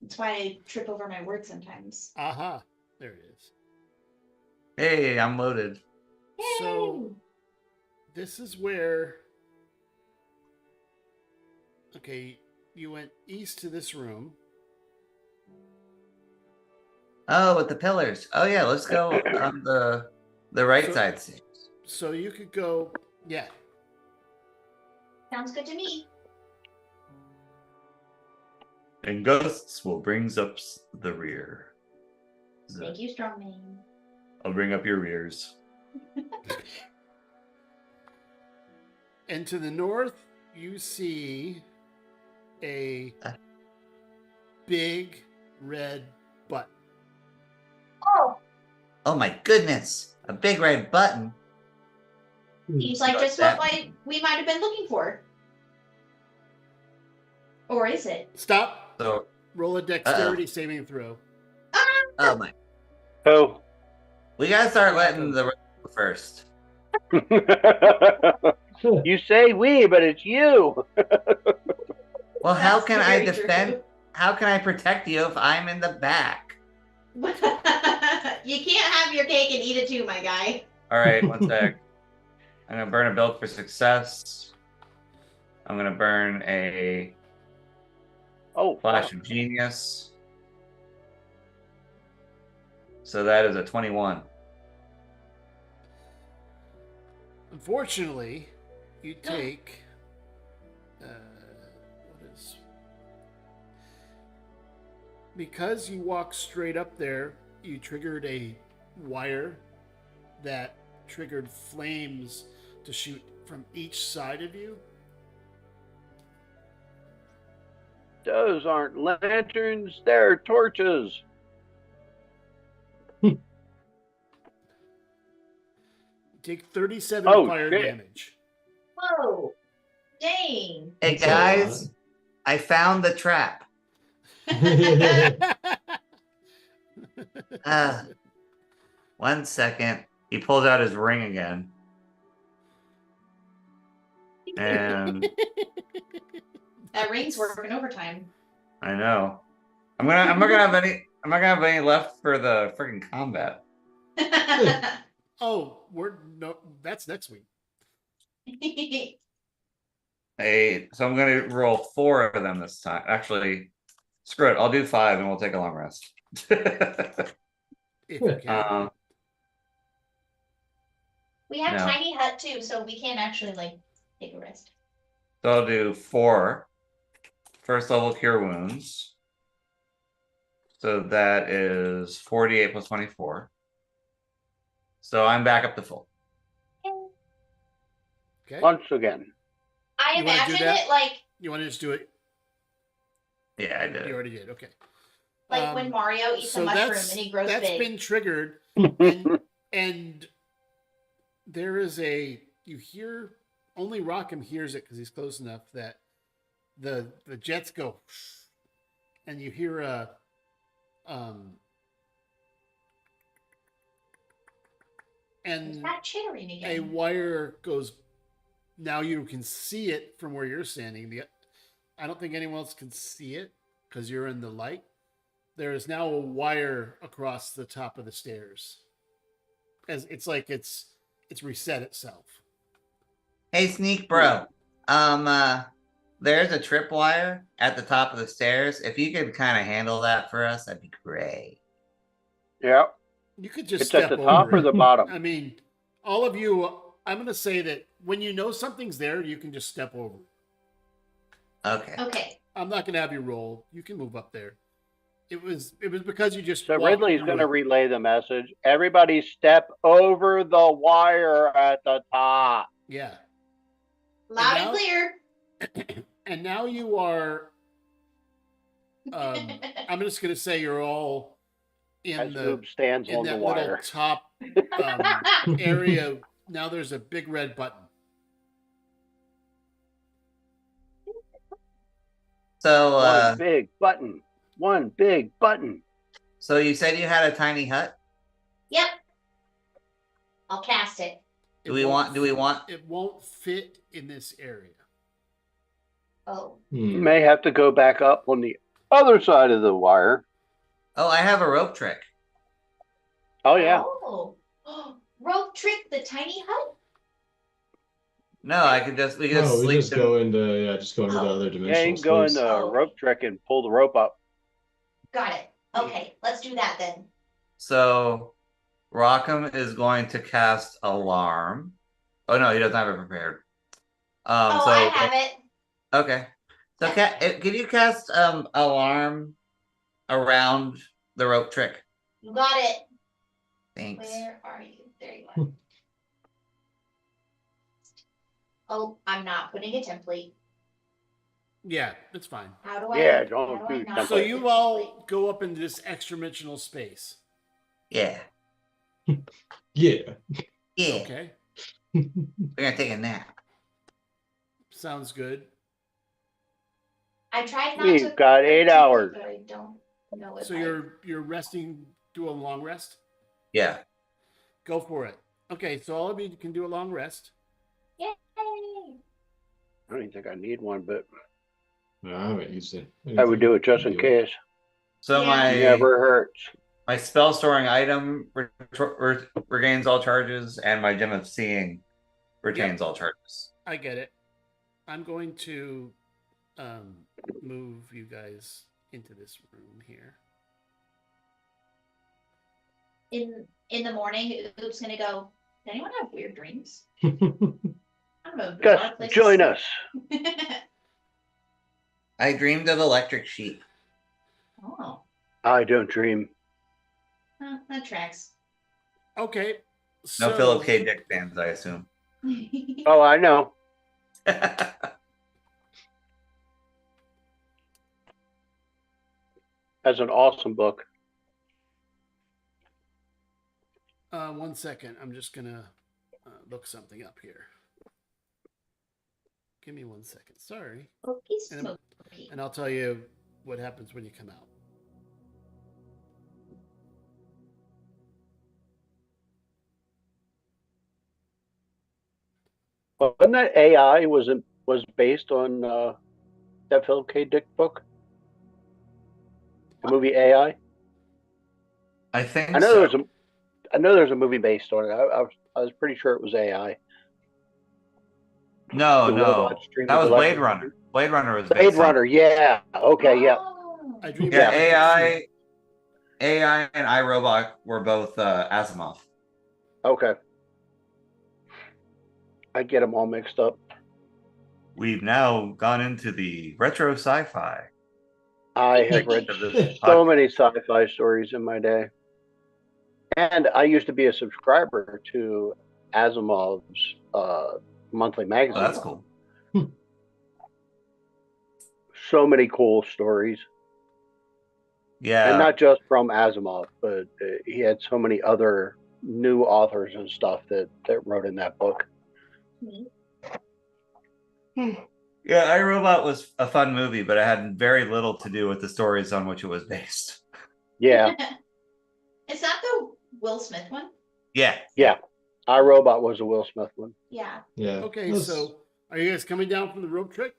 That's why I trip over my words sometimes. Aha. There it is. Hey, I'm loaded. So this is where. Okay, you went east to this room. Oh, with the pillars. Oh yeah, let's go on the right side. So you could go. Yeah. Sounds good to me. And ghosts will bring up the rear. Thank you, Strongman. I'll bring up your rears. And to the north, you see a big red button. Oh, Oh my goodness! A big red button. seems like just what we might have been looking for. Or is it? Stop. So, Roll a dexterity saving throw. oh my. Oh. We gotta start letting the rest go first. You say we, but it's you. Well, how That's can I very defend? true. How can I protect you if I'm in the back? You can't have your cake and eat it too, my guy. All right, one sec. I'm gonna burn a build for success. I'm gonna burn a flash of genius. So that is a 21. Unfortunately, you take. What is. Because you walked straight up there, you triggered a wire that triggered flames to shoot from each side of you. Those aren't lanterns, they're torches. Take 37 fire shit. damage. Whoa. Dang. Hey That's a guys, I found the trap. One second. He pulls out his ring again. And That ring's working overtime. I know. I'm not gonna have any left for the freaking combat. Oh, that's next week. Hey, so I'm gonna roll 4 of them this time. Actually, screw it. I'll do 5 and we'll take a long rest. If you can. We have No. tiny hut too, so we can't actually like take a rest. So I'll do 4 first level cure wounds. So that is 48 plus 24. So I'm back up to full. Okay. Once again. I You wanna do imagine that? it like You want to just do it? Yeah, I did You it. already did. Okay. when Mario eats a So mushroom and he grows that's big. been triggered, and there is you hear only Rockham hears it because he's close enough that the jets go, and you hear a There's and that chittering a again. wire goes. Now you can see it from where you're standing. I don't think anyone else can see it because you're in the light. There is now a wire across the top of the stairs. As it's like it's reset itself. Hey, Sneak Bro. The there's a tripwire at the top of the stairs. If you could kind of handle that for us, that'd be great. Yeah. You could just It's step at the top over or it. the bottom? I mean, all of you, I'm going to say that when you know something's there, you can just step over. Okay. Okay. I'm not going to have you roll. You can move up there. It was because you just. So walked Ridley's through going to it. relay the message. Everybody step over the wire at the top. Yeah. Loud and now- clear. And now you are. I'm just going to say you're all in As the Oob stands in on the that little wire. top area. Now there's a big red button. So, One big button. One big button. so you said you had a tiny hut. Yep. I'll cast it. It Do we won't want? It won't fit in this area. Oh. You may have to go back up on the other side of the wire. Oh, I have a rope trick. Oh, yeah. Oh. Rope trick the tiny hut? No, we could just No, sleep. we just go into the other dimensional Yeah, you can go in space. the Oh. rope trick and pull the rope up. Got it. Okay, let's do that then. So, Rockham is going to cast alarm. Oh no, he doesn't have it prepared. Oh, So I have it. okay. So, can you cast alarm around the rope trick? You got it. Thanks. Where are you? There you are. Oh, I'm not putting a template. Yeah, it's fine. How do I? Yeah, don't how do I do not template. So put you the all template? go up into this extra dimensional space. Yeah. Yeah. Yeah. Okay, We're gonna take a nap. sounds good. I tried not We've to. got put 8 template, hours. But I don't know if So you're resting. Do a long rest. Yeah. Go for it. Okay, so all of you can do a long rest. Yay! I don't even think I need one, but No, I haven't used it. I would do it just in case. So Yeah. my Never hurts. my spell storing item regains all charges, and my gem of seeing retains all charges. I get it. I'm going to move you guys into this room here. In the morning, Oop's gonna go. Does anyone have weird dreams? it. I don't know. Gus, bizarre places join to us. sleep. I dreamed of electric sheep. Oh, I don't dream. that tracks. Okay. No So, Philip K. Dick fans, I assume. Oh, I know. That's an awesome book. 1 second. I'm just gonna look something up here. Give me 1 second. Sorry, Pokey And- smoky. and I'll tell you what happens when you come out. Wasn't that AI was based on that Philip K. Dick book? The movie AI? I think I know so. there's a movie based on it. I was pretty sure it was AI. No, The no. robots dream That of was Blade electric- Runner. Blade Runner was Blade based on- Runner, yeah. Okay, yeah. Oh. I dream Yeah, of AI and iRobot were both Asimov. Okay. I get them all mixed up. We've now gone into the retro sci-fi. I have read of this so podcast. many sci-fi stories in my day. And I used to be a subscriber to Asimov's monthly Oh, magazine. that's cool. So many cool stories. Yeah. And not just from Asimov, but he had so many other new authors and stuff that wrote in that book. Yeah, iRobot was a fun movie, but it had very little to do with the stories on which it was based. Yeah, Is that the Will Smith one? Yeah. yeah. iRobot was a Will Smith one. Yeah. Yeah. Okay, Let's- so are you guys coming down from the rope trick?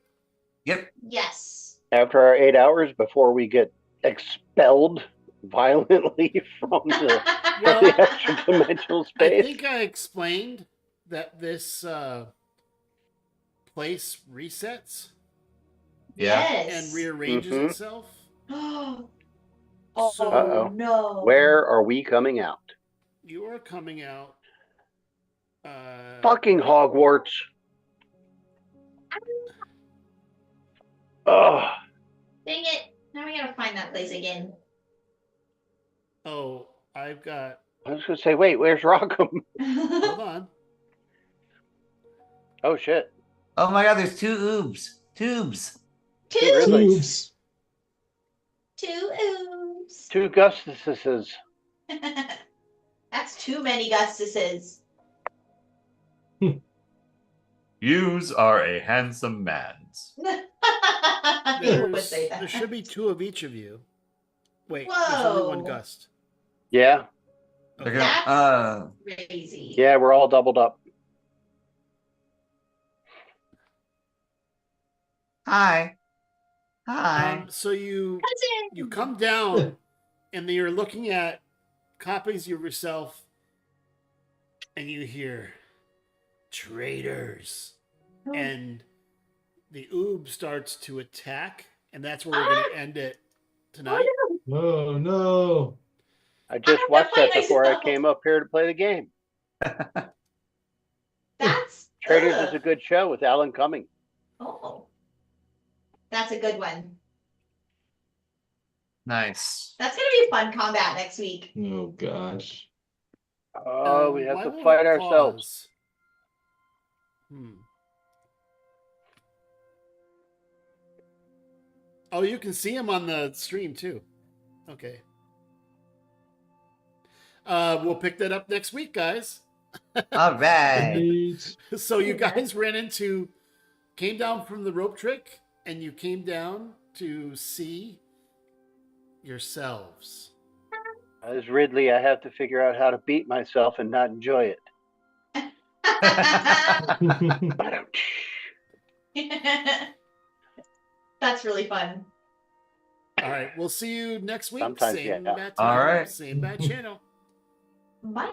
Yep. Yes. After our 8 hours before we get expelled violently from the, Well, the extra dimensional I space. think I explained that this place resets. Yeah. Yes. and rearranges Mhm. itself. Oh So- Uh-oh. no. Where are we coming out? You are coming out. Fucking right- Hogwarts. Oh, Dang it. Now we gotta find that place again. Oh, I've got. I was gonna say, wait, where's Rockham? Hold on. Oh shit. Oh my god, there's two oobs. Tubes. Two. Really? Tubes. Two oops. Two Gustuses. That's too many Gustuses. Yous are a handsome man. People would say that. There should be two of each of you. Wait, there's only one Whoa. gust. Yeah, They're Okay. gonna, That's crazy. yeah, we're all doubled up. hi. Hi. So you Cousin! come down and you're looking at copies of yourself and you hear traitors. Oh. And the oob starts to attack, and that's where we're going to end it tonight. Oh no. I just I'm watched gonna that play before I myself. came up here to play the game. That's Traders ugh. is a good show with Alan Cumming. Oh. That's a good one. Nice. That's gonna be a fun combat next week. Oh gosh. Oh, we have Why to won't fight it ourselves. pause? Oh, you can see him on the stream too. Okay. We'll pick that up next week, guys. All right. Great. So you guys came down from the rope trick, and you came down to see yourselves. As Ridley, I have to figure out how to beat myself and not enjoy it. That's really fun. All right, we'll see you next week. Sometimes, Same yeah. bat All time, right. same bat channel. Bye.